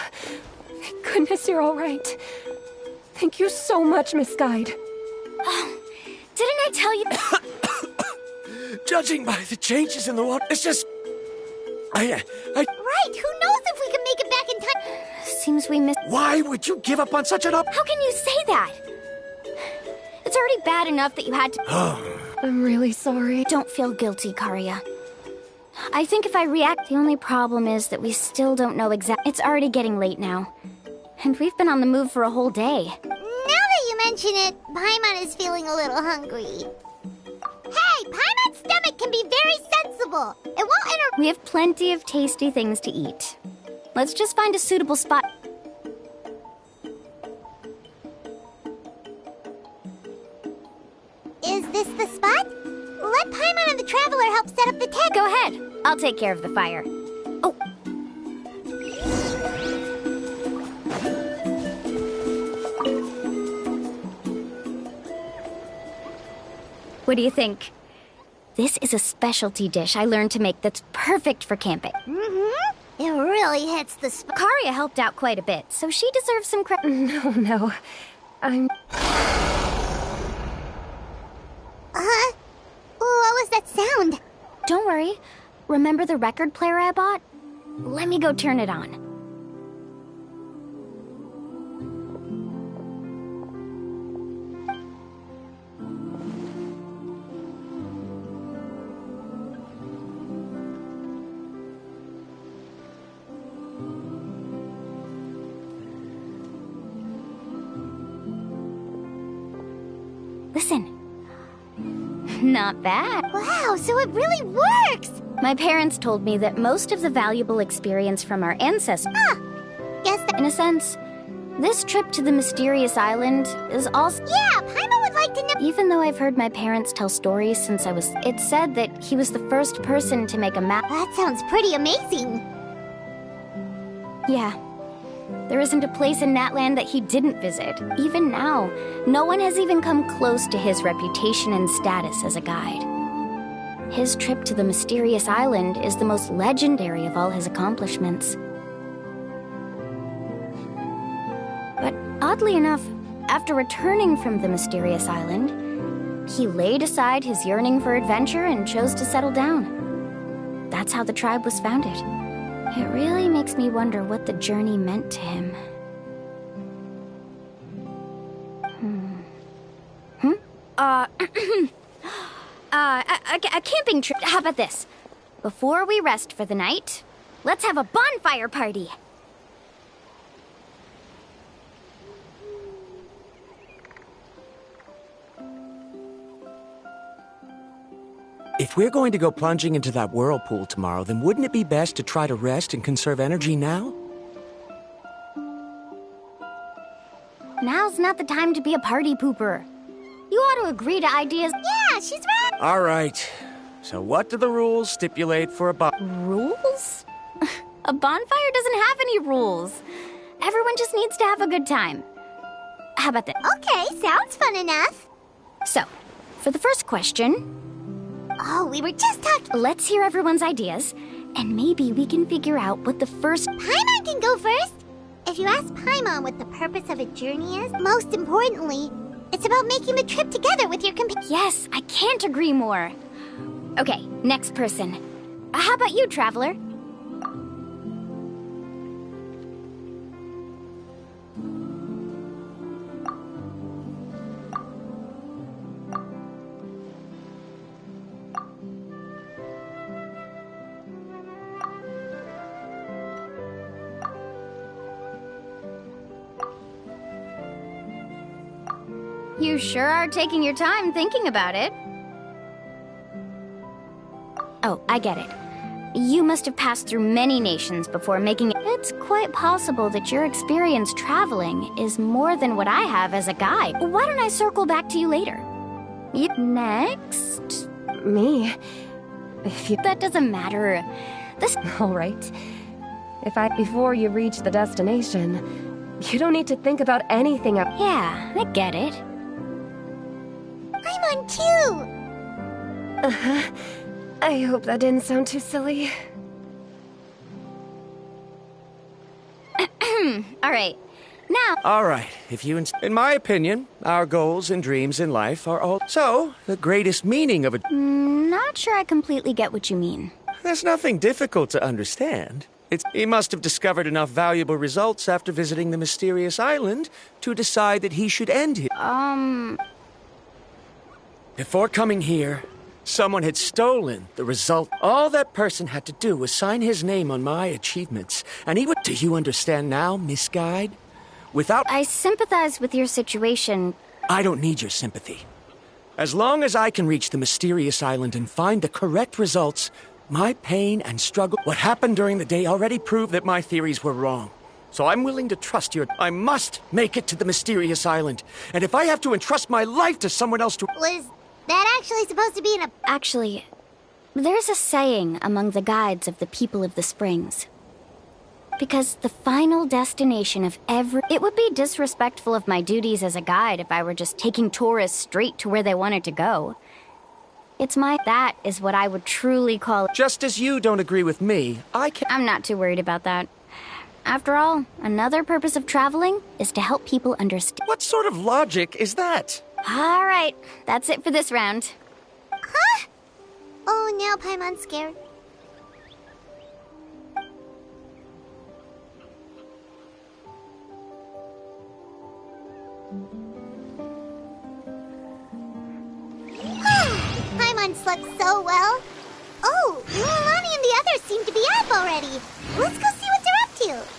Speaker 13: thank goodness you're all right. Thank you so much, Miss Guide.
Speaker 3: Didn't I tell you?
Speaker 12: Judging by the changes in the water, it's just...
Speaker 2: Right, who knows if we can make it back in time?
Speaker 3: Seems we missed...
Speaker 12: Why would you give up on such an
Speaker 3: How can you say that? It's already bad enough that you had to...
Speaker 13: I'm really sorry.
Speaker 3: Don't feel guilty, Karia. I think if I react, the only problem is that we still don't know exactly. It's already getting late now. And we've been on the move for a whole day.
Speaker 2: Now that you mention it, Paimon is feeling a little hungry. Hey, Paimon's stomach can be very sensible. It won't
Speaker 3: We have plenty of tasty things to eat. Let's just find a suitable spot.
Speaker 2: Is this the spot? Let Paimon and the Traveler help set up the tent.
Speaker 3: Go ahead. I'll take care of the fire. Oh. What do you think? This is a specialty dish I learned to make that's perfect for camping.
Speaker 6: Mm-hmm. It really hits the spot.
Speaker 3: Karia helped out quite a bit, so she deserves some credit.
Speaker 13: No. I'm...
Speaker 6: What was that sound?
Speaker 3: Don't worry. Remember the record player I bought? Let me go turn it on. Listen. Not bad.
Speaker 6: Wow, so it really works!
Speaker 3: My parents told me that most of the valuable experience from our ancestors...
Speaker 6: Guess that...
Speaker 3: In a sense, this trip to the mysterious island is also...
Speaker 6: Yeah, Paimon would like to know...
Speaker 3: Even though I've heard my parents tell stories since I was... It said that he was the first person to make a map...
Speaker 6: That sounds pretty amazing.
Speaker 3: Yeah. There isn't a place in Natland that he didn't visit. Even now, no one has even come close to his reputation and status as a guide. His trip to the mysterious island is the most legendary of all his accomplishments. But oddly enough, after returning from the mysterious island, he laid aside his yearning for adventure and chose to settle down. That's how the tribe was founded. It really makes me wonder what the journey meant to him. A camping trip. How about this? Before we rest for the night, let's have a bonfire party.
Speaker 12: If we're going to go plunging into that whirlpool tomorrow, then wouldn't it be best to try to rest and conserve energy now?
Speaker 3: Now's not the time to be a party pooper. You ought to agree to ideas.
Speaker 6: Yeah, she's right.
Speaker 12: All right. So what do the rules stipulate for a
Speaker 3: Rules? A bonfire doesn't have any rules. Everyone just needs to have a good time. How about that?
Speaker 6: Okay, sounds fun enough.
Speaker 3: So, for the first question...
Speaker 6: Oh, we were just talking...
Speaker 3: Let's hear everyone's ideas, and maybe we can figure out what the first...
Speaker 6: Paimon can go first! If you ask Paimon what the purpose of a journey is, most importantly, it's about making the trip together with your companion.
Speaker 3: Yes, I can't agree more. Okay, next person. How about you, Traveler? You sure are taking your time thinking about it. Oh, I get it. You must have passed through many nations before making it. It's quite possible that your experience traveling is more than what I have as a guide. Why don't I circle back to you later? Next?
Speaker 13: Me? If you...
Speaker 3: That doesn't matter. This...
Speaker 13: All right. Before you reach the destination, you don't need to think about anything else.
Speaker 3: Yeah, I get it.
Speaker 6: I'm on too!
Speaker 13: Uh-huh. I hope that didn't sound too silly.
Speaker 3: All right. Now...
Speaker 12: All right, if you... In my opinion, our goals and dreams in life are all... So, the greatest meaning of a...
Speaker 3: Not sure I completely get what you mean.
Speaker 12: There's nothing difficult to understand. He must have discovered enough valuable results after visiting the mysterious island to decide that he should end here. Before coming here, someone had stolen the result. All that person had to do was sign his name on my achievements, and he would... Do you understand now, Miss Guide? Without...
Speaker 3: I sympathize with your situation.
Speaker 12: I don't need your sympathy. As long as I can reach the mysterious island and find the correct results, my pain and struggle... What happened during the day already proved that my theories were wrong. So I'm willing to trust you. I must make it to the mysterious island. And if I have to entrust my life to someone else to...
Speaker 6: Was that actually supposed to be in a...
Speaker 3: Actually, there's a saying among the guides of the people of the Springs. Because the final destination of every... It would be disrespectful of my duties as a guide if I were just taking tourists straight to where they wanted to go. That is what I would truly call...
Speaker 12: Just as you don't agree with me,
Speaker 3: I'm not too worried about that. After all, another purpose of traveling is to help people understand.
Speaker 12: What sort of logic is that?
Speaker 3: All right, that's it for this round.
Speaker 2: Huh? Oh, now Paimon's scared. Paimon slept so well. Oh, Mulan and the others seem to be up already. Let's go see what they're up to.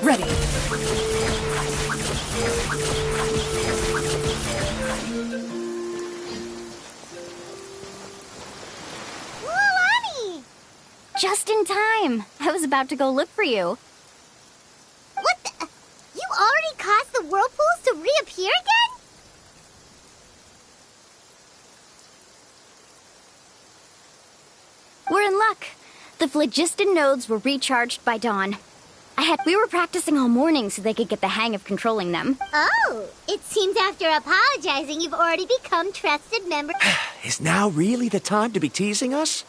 Speaker 9: Ready.
Speaker 2: Mulan!
Speaker 3: Just in time. I was about to go look for you.
Speaker 2: What the? You already caused the whirlpools to reappear again?
Speaker 3: We're in luck. The phlogiston nodes were recharged by dawn. We were practicing all morning so they could get the hang of controlling them.
Speaker 2: Oh, it seems after apologizing, you've already become trusted members.
Speaker 12: Is now really the time to be teasing us?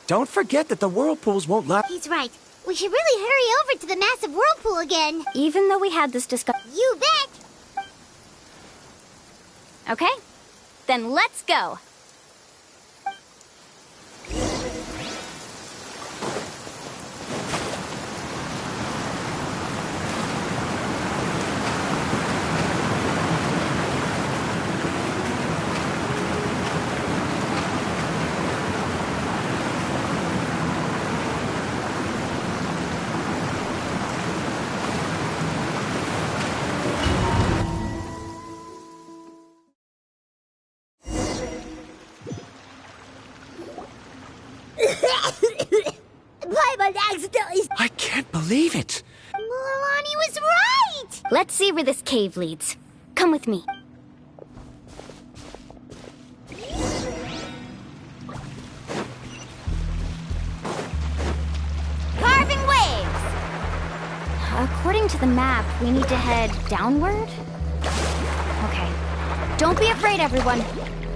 Speaker 12: Don't forget that the whirlpools won't last.
Speaker 2: He's right. We should really hurry over to the massive whirlpool again.
Speaker 3: Even though we had this discussion.
Speaker 2: You bet.
Speaker 3: Okay, then let's go.
Speaker 12: I can't believe it.
Speaker 2: Mulan was right!
Speaker 3: Let's see where this cave leads. Come with me.
Speaker 2: Carving waves!
Speaker 3: According to the map, we need to head downward? Okay. Don't be afraid, everyone.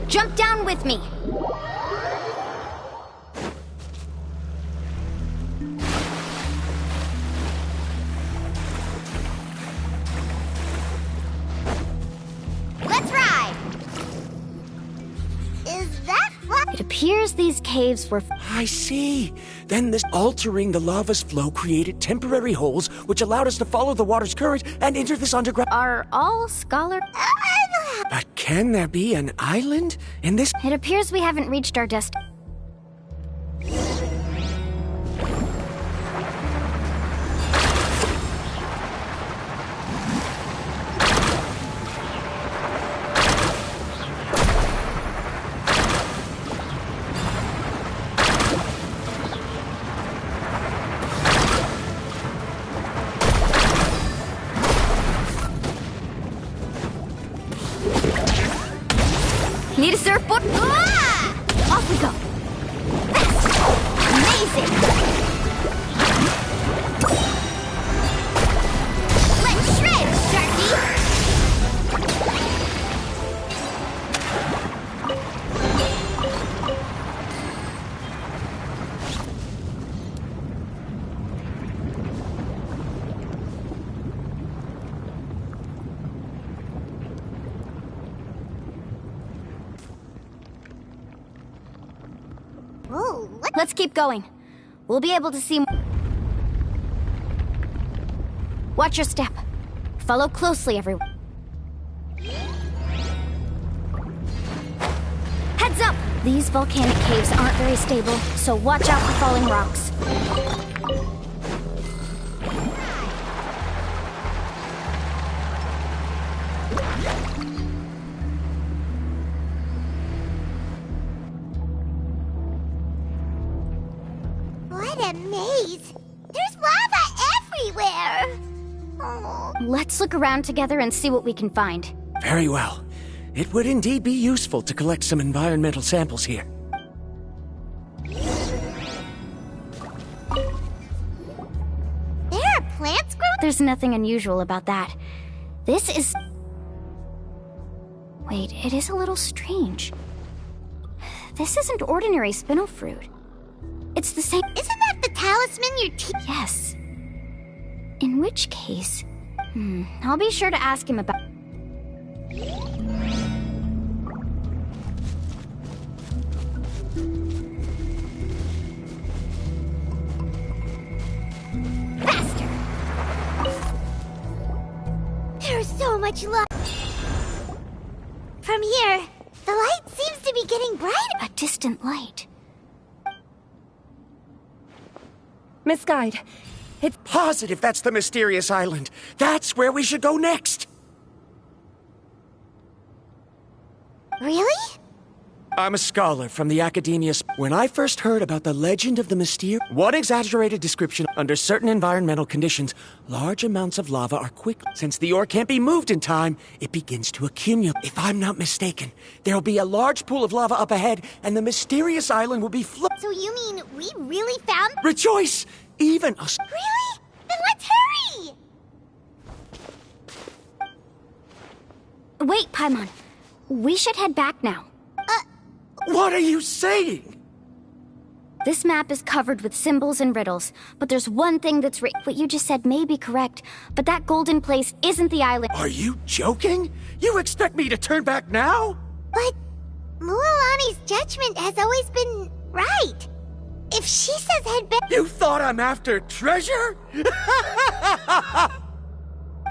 Speaker 3: Jump down with me.
Speaker 2: Let's ride! Is that what?
Speaker 3: It appears these caves were...
Speaker 12: I see. Then this altering the lava's flow created temporary holes which allowed us to follow the water's current and enter this underground...
Speaker 3: Are all scholars...
Speaker 12: But can there be an island in this...
Speaker 3: It appears we haven't reached our destination. Need a surfboard? Ah! Off we go. Amazing! Let's shred, Sharky!
Speaker 2: Whoa, what?
Speaker 3: Let's keep going. We'll be able to see. Watch your step. Follow closely, everyone. Heads up! These volcanic caves aren't very stable, so watch out for falling rocks.
Speaker 2: What a maze! There's lava everywhere! Oh.
Speaker 3: Let's look around together and see what we can find.
Speaker 12: Very well. It would indeed be useful to collect some environmental samples here.
Speaker 2: There are plants growing?
Speaker 3: There's nothing unusual about that. This is... Wait, it is a little strange. This isn't ordinary spinel fruit. It's the same...
Speaker 2: Isn't that the talisman your teeth...
Speaker 3: Yes. In which case... I'll be sure to ask him about...
Speaker 2: Faster! There's so much love. From here, the light seems to be getting brighter.
Speaker 3: A distant light.
Speaker 13: Miss Guide, it's...
Speaker 12: Positive that's the mysterious island. That's where we should go next.
Speaker 2: Really?
Speaker 12: I'm a scholar from the Academia. When I first heard about the legend of the mysterious... One exaggerated description, under certain environmental conditions, large amounts of lava are quick. Since the ore can't be moved in time, it begins to accumulate. If I'm not mistaken, there'll be a large pool of lava up ahead, and the mysterious island will be
Speaker 2: So you mean we really found...
Speaker 12: Rejoice! Even us.
Speaker 2: Really? Then let's hurry!
Speaker 3: Wait, Paimon. We should head back now.
Speaker 12: What are you saying?
Speaker 3: This map is covered with symbols and riddles, but there's one thing that's what you just said may be correct, but that golden place isn't the island.
Speaker 12: Are you joking? You expect me to turn back now?
Speaker 2: But Mualani's judgment has always been right. If she says head back...
Speaker 12: You thought I'm after treasure?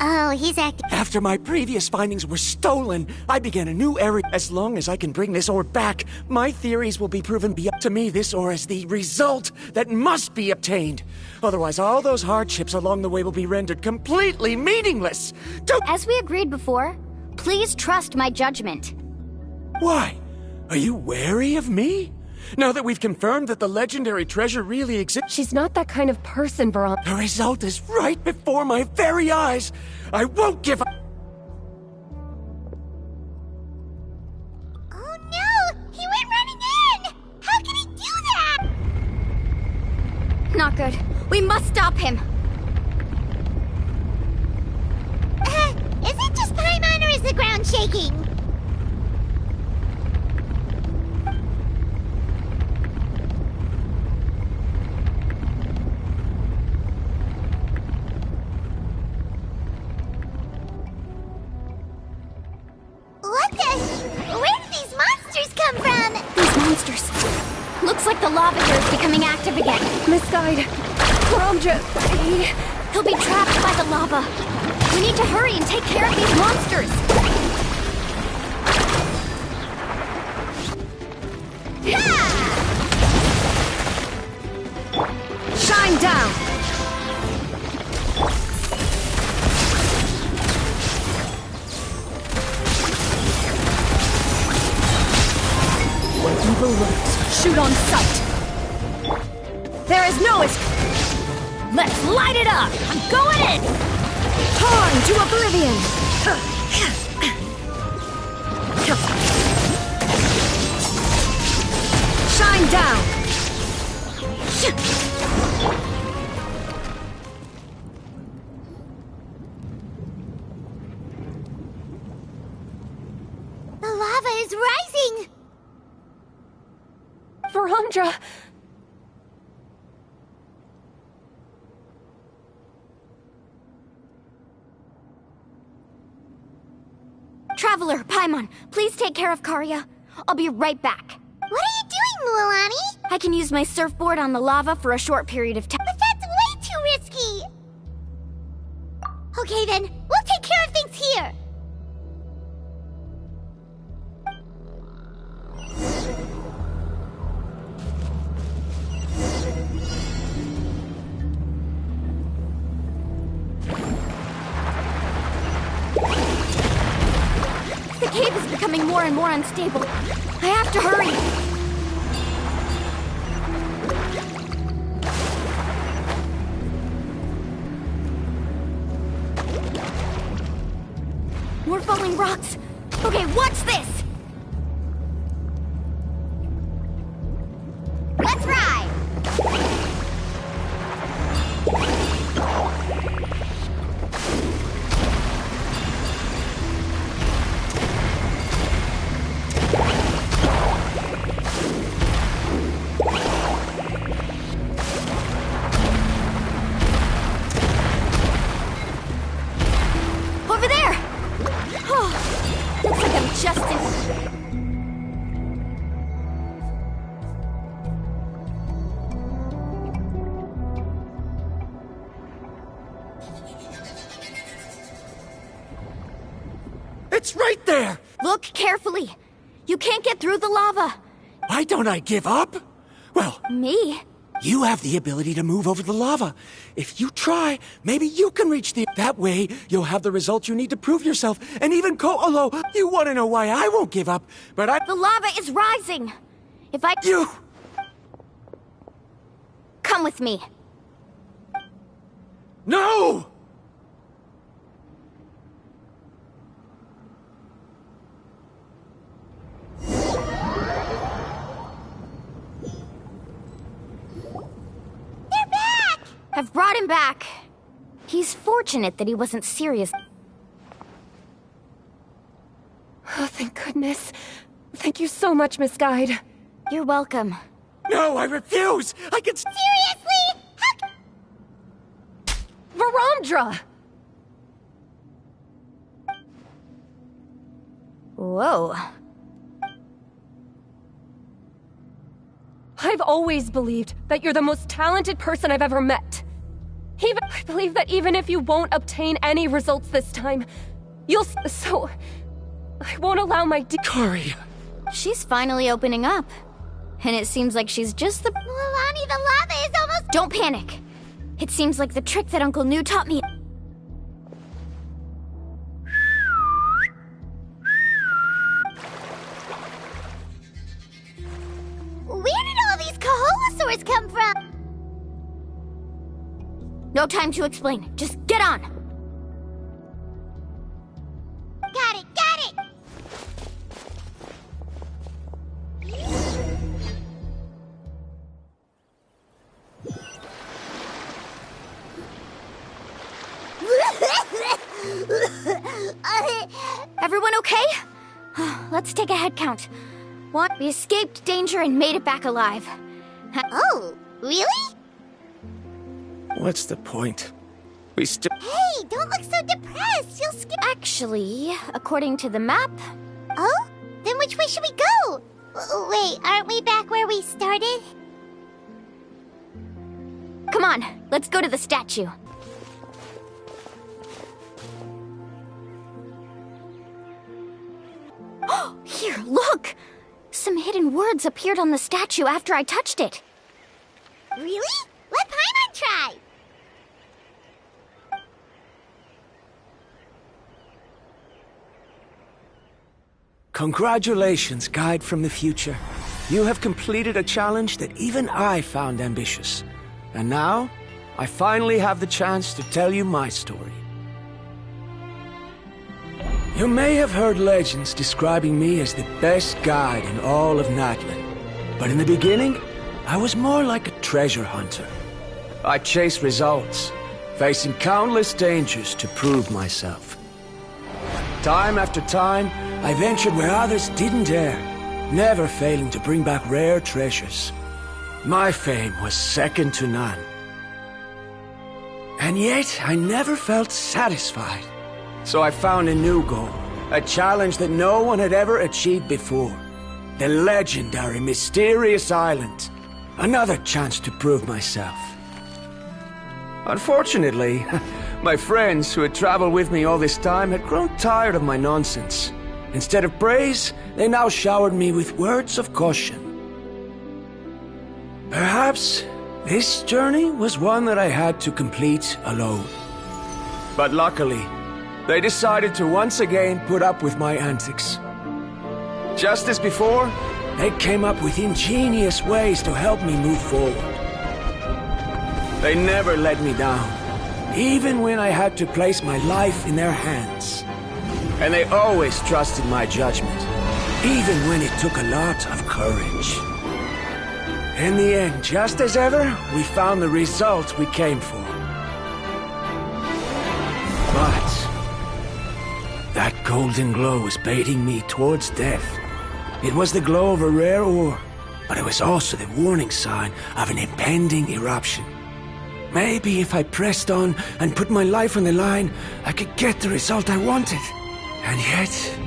Speaker 2: Oh, he's acting...
Speaker 12: After my previous findings were stolen, I began a new era. As long as I can bring this ore back, my theories will be proven beyond. To me, this ore is the result that must be obtained. Otherwise, all those hardships along the way will be rendered completely meaningless.
Speaker 3: As we agreed before, please trust my judgment.
Speaker 12: Why? Are you wary of me? Now that we've confirmed that the legendary treasure really exists...
Speaker 13: She's not that kind of person, Baram.
Speaker 12: The result is right before my very eyes. I won't give up.
Speaker 2: Oh no! He went running in! How can he do that?
Speaker 3: Not good. We must stop him.
Speaker 2: Is it just Paimon or is the ground shaking? What the... Where did these monsters come from?
Speaker 3: These monsters. Looks like the lava here is becoming active again.
Speaker 13: Miss Guide, Baramdra,
Speaker 3: He'll be trapped by the lava. We need to hurry and take care of these monsters.
Speaker 9: Shine down! Where evil lurks, shoot on sight! There is no escape! Let's light it up! I'm going in! Torn to oblivion! One down!
Speaker 6: The lava is rising!
Speaker 13: Verandra!
Speaker 3: Traveler, Paimon, please take care of Karya. I'll be right back.
Speaker 6: What are you doing, Mualani?
Speaker 3: I can use my surfboard on the lava for a short period of time.
Speaker 6: But that's way too risky! Okay then, we'll take care of things here!
Speaker 3: The cave is becoming more and more unstable. I have to hurry. More falling rocks. Okay, what's this?
Speaker 6: Let's ride!
Speaker 3: Over there! Oh, looks like I'm just in...
Speaker 12: It's right there!
Speaker 3: Look carefully. You can't get through the lava.
Speaker 12: Why don't I give up? Well,
Speaker 3: Me?
Speaker 12: you have the ability to move over the lava. If you try, maybe you can reach the... That way, you'll have the results you need to prove yourself. And even Ko'olo, you want to know why I won't give up, but I...
Speaker 3: The lava is rising. If I...
Speaker 12: You...
Speaker 3: Come with me.
Speaker 12: No!
Speaker 3: I've brought him back. He's fortunate that he wasn't serious.
Speaker 13: Oh, thank goodness. Thank you so much, Miss Guide.
Speaker 3: You're welcome.
Speaker 12: No, I refuse! I can...
Speaker 6: Seriously?
Speaker 13: Verandra!
Speaker 3: Whoa.
Speaker 13: I've always believed that you're the most talented person I've ever met. I believe that even if you won't obtain any results this time, you'll... So... I won't allow my...
Speaker 12: Karya.
Speaker 3: She's finally opening up. And it seems like she's just the...
Speaker 6: Mualani, the lava is almost...
Speaker 3: Don't panic. It seems like the trick that Uncle New taught me...
Speaker 6: Where did all these Kaholosaurs come from?
Speaker 3: No time to explain. Just get on.
Speaker 6: Got it, got it!
Speaker 3: Everyone okay? Let's take a head count. One, we escaped danger and made it back alive.
Speaker 6: Oh, really?
Speaker 12: What's the point? We still...
Speaker 6: Hey, don't look so depressed. You'll skip...
Speaker 3: Actually, according to the map...
Speaker 6: Oh? Then which way should we go? Wait, aren't we back where we started?
Speaker 3: Come on, let's go to the statue. Oh, here, look! Some hidden words appeared on the statue after I touched it.
Speaker 6: Really? Let Paimon try!
Speaker 12: Congratulations, Guide from the Future. You have completed a challenge that even I found ambitious. And now, I finally have the chance to tell you my story. You may have heard legends describing me as the best guide in all of Natlan. But in the beginning, I was more like a treasure hunter. I chased results, facing countless dangers to prove myself. Time after time, I ventured where others didn't dare, never failing to bring back rare treasures. My fame was second to none. And yet, I never felt satisfied. So I found a new goal, a challenge that no one had ever achieved before. The legendary Mysterious Island. Another chance to prove myself. Unfortunately, my friends who had traveled with me all this time had grown tired of my nonsense. Instead of praise, they now showered me with words of caution. Perhaps this journey was one that I had to complete alone. But luckily, they decided to once again put up with my antics. Just as before, they came up with ingenious ways to help me move forward. They never let me down, even when I had to place my life in their hands. And they always trusted my judgment, even when it took a lot of courage. In the end, just as ever, we found the result we came for. But that golden glow was baiting me towards death. It was the glow of a rare ore, but it was also the warning sign of an impending eruption. Maybe if I pressed on and put my life on the line, I could get the result I wanted. And yet,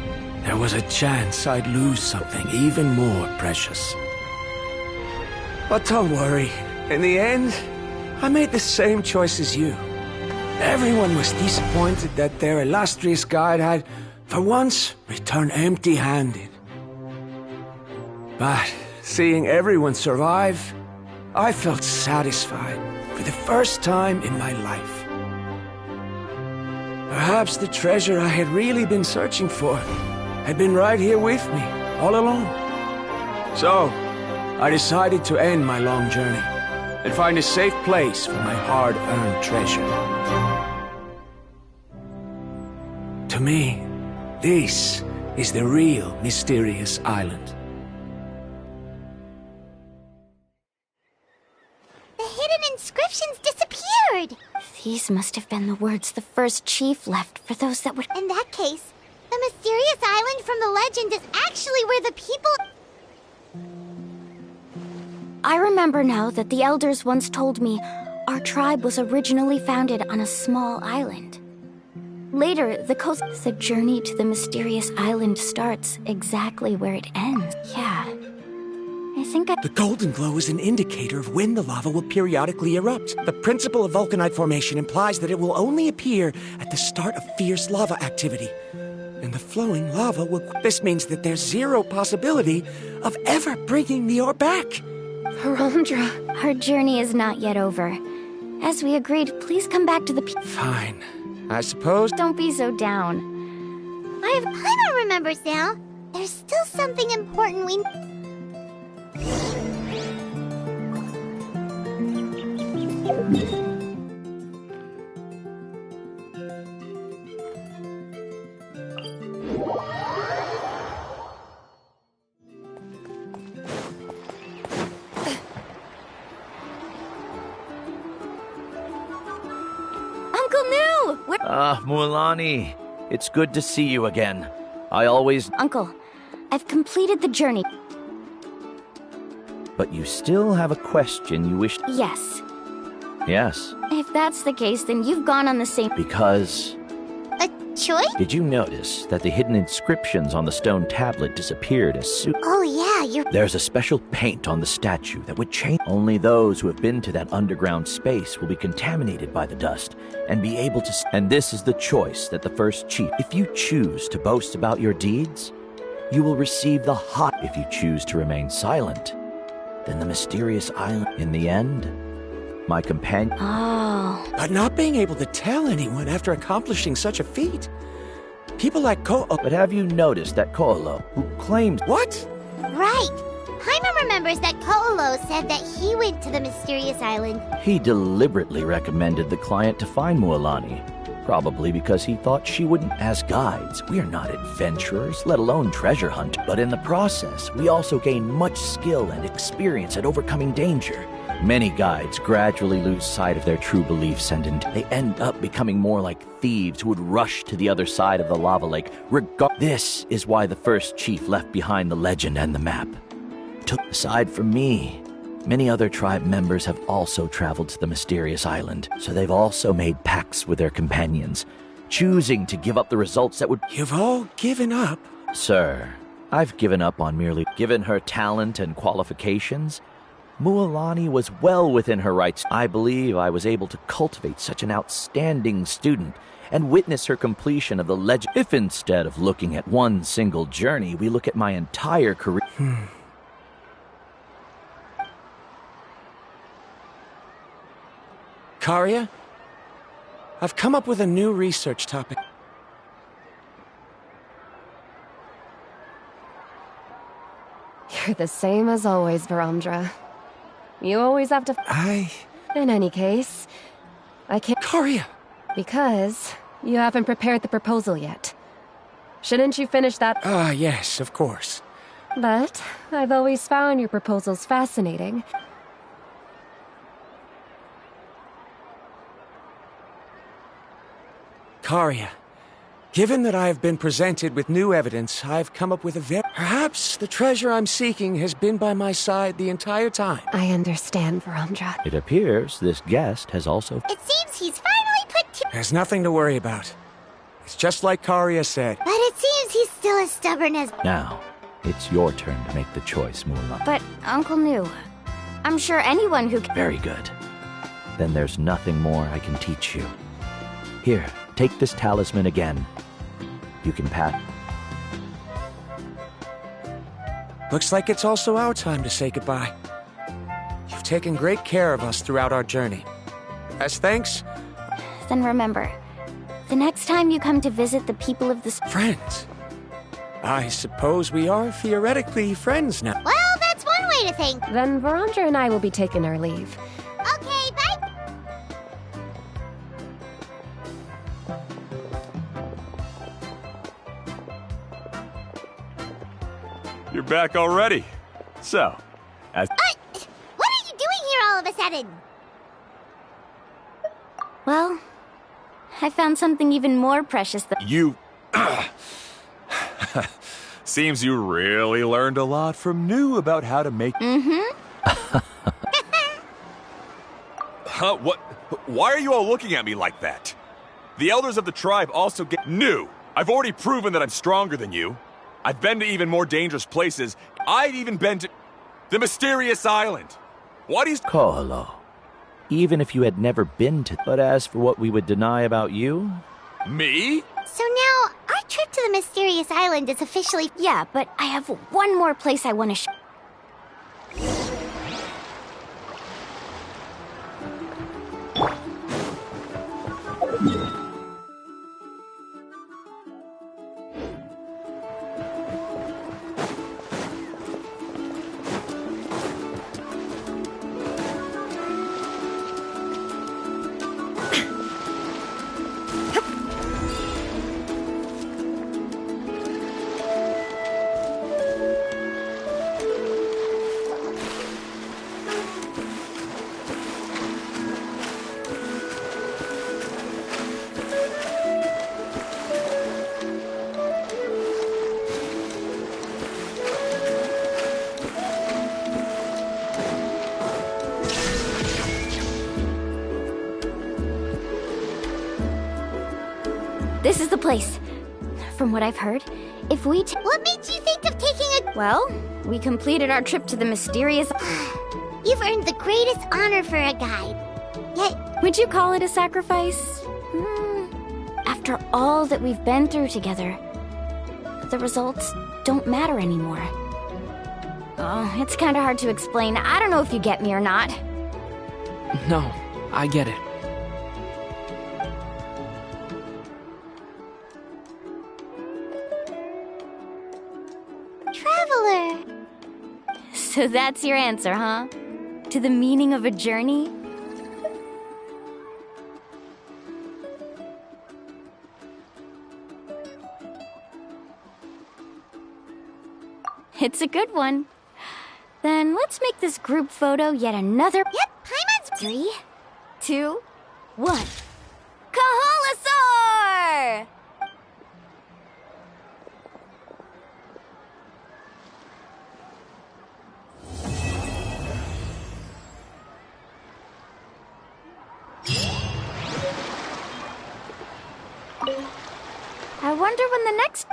Speaker 12: there was a chance I'd lose something even more precious. But don't worry, in the end, I made the same choice as you. Everyone was disappointed that their illustrious guide had, for once, returned empty-handed. But seeing everyone survive, I felt satisfied for the first time in my life. Perhaps the treasure I had really been searching for had been right here with me, all along. So, I decided to end my long journey and find a safe place for my hard-earned treasure. To me, this is the real Mysterious Island.
Speaker 6: The hidden inscriptions disappeared!
Speaker 3: These must have been the words the first chief left for those that would...
Speaker 6: In that case, the Mysterious Island from the legend is actually where the people...
Speaker 3: I remember now that the elders once told me our tribe was originally founded on a small island. Later, the journey to the Mysterious Island starts exactly where it ends. Yeah. I think
Speaker 12: The golden glow is an indicator of when the lava will periodically erupt. The principle of vulcanite formation implies that it will only appear at the start of fierce lava activity. And the flowing lava will... This means that there's zero possibility of ever bringing the ore back.
Speaker 3: Verandra. Our journey is not yet over. As we agreed, please come back to the...
Speaker 12: Fine. I suppose...
Speaker 3: Don't be so down.
Speaker 6: Paimon remembers now. There's still something important we...
Speaker 3: Uncle New!
Speaker 16: Mualani, it's good to see you again. I always...
Speaker 3: Uncle, I've completed the journey.
Speaker 16: But you still have a question you wish...
Speaker 3: Yes.
Speaker 16: Yes.
Speaker 3: If that's the case, then you've gone on the same...
Speaker 16: Because...
Speaker 6: A choice?
Speaker 16: Did you notice that the hidden inscriptions on the stone tablet disappeared as soon...
Speaker 6: Oh yeah,
Speaker 16: There's a special paint on the statue that would change... Only those who have been to that underground space will be contaminated by the dust and be able to... And this is the choice that the first chief... If you choose to boast about your deeds, you will receive the hot... If you choose to remain silent, then the Mysterious Island... In the end, my companion...
Speaker 3: Oh.
Speaker 12: But not being able to tell anyone after accomplishing such a feat. People like
Speaker 16: But have you noticed that Ko'olo, who claimed...
Speaker 12: What?
Speaker 6: Right. Paimon remembers that Ko'olo said that he went to the Mysterious Island.
Speaker 16: He deliberately recommended the client to find Mualani, Probably because he thought she wouldn't. As guides, we are not adventurers, let alone treasure hunters. But in the process, we also gain much skill and experience at overcoming danger. Many guides gradually lose sight of their true beliefs and they end up becoming more like thieves who would rush to the other side of the lava lake. This is why the first chief left behind the legend and the map. Aside from me, many other tribe members have also traveled to the mysterious island, so they've also made pacts with their companions, choosing to give up the results that would—
Speaker 12: You've all given up?
Speaker 16: Sir, I've given up on merely— Given her talent and qualifications, Mualani was well within her rights. I believe I was able to cultivate such an outstanding student and witness her completion of the legend. If instead of looking at one single journey, we look at my entire career—
Speaker 12: Karia, I've come up with a new research topic.
Speaker 13: You're the same as always, Varamdra. You always have to— In any case, I can't—
Speaker 12: Karia!
Speaker 13: Because you haven't prepared the proposal yet. Shouldn't you finish that—
Speaker 12: Yes, of course.
Speaker 13: But I've always found your proposals fascinating.
Speaker 12: Karia, given that I have been presented with new evidence, I've come up with a Perhaps the treasure I'm seeking has been by my side the entire time.
Speaker 13: I understand, Varamdra.
Speaker 16: It appears this guest has also—
Speaker 6: It seems he's finally put
Speaker 12: There's nothing to worry about. It's just like Karia said.
Speaker 6: But it seems he's still as stubborn as—
Speaker 16: Now, it's your turn to make the choice, Mulan.
Speaker 3: But, Uncle Nu, I'm sure anyone who—
Speaker 16: Very good. Then there's nothing more I can teach you. Here, take this talisman again. You can pass—
Speaker 12: Looks like it's also our time to say goodbye. You've taken great care of us throughout our journey. As thanks—
Speaker 3: Then remember, the next time you come to visit the people of this—
Speaker 12: Friends. I suppose we are theoretically friends now.
Speaker 6: Well, that's one way to think.
Speaker 13: Then Varamdra and I will be taking our leave.
Speaker 6: Okay, bye.
Speaker 10: You're back already. So, as—
Speaker 6: What are you doing here all of a sudden?
Speaker 3: Well, I found something even more precious than—
Speaker 10: You... Seems you really learned a lot from Nu about how to make— Huh? What? Why are you all looking at me like that? The elders of the tribe also get— Nu! I've already proven that I'm stronger than you. I've been to even more dangerous places. I've even been to the mysterious island. Why do you—
Speaker 16: Koholo. Even if you had never been to— But as for what we would deny about you—
Speaker 10: Me?
Speaker 6: So now, our trip to the mysterious island is officially—
Speaker 3: Yeah, but I have one more place I want to This is the place. From what I've heard, if we
Speaker 6: What made you think of taking a—
Speaker 3: Well, we completed our trip to the mysterious—
Speaker 6: You've earned the greatest honor for a guide. Yet—
Speaker 3: Would you call it a sacrifice? After all that we've been through together, the results don't matter anymore. Oh, it's kind of hard to explain. I don't know if you get me or not.
Speaker 4: No, I get it.
Speaker 6: Traveler!
Speaker 3: So that's your answer, huh? To the meaning of a journey? It's a good one. Then let's make this group photo yet another.
Speaker 2: Yep, Paimon's
Speaker 3: 3, 2, 1. Kaholasaur! I wonder when the next...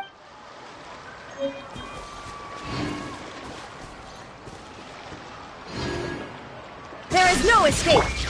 Speaker 9: There is no escape!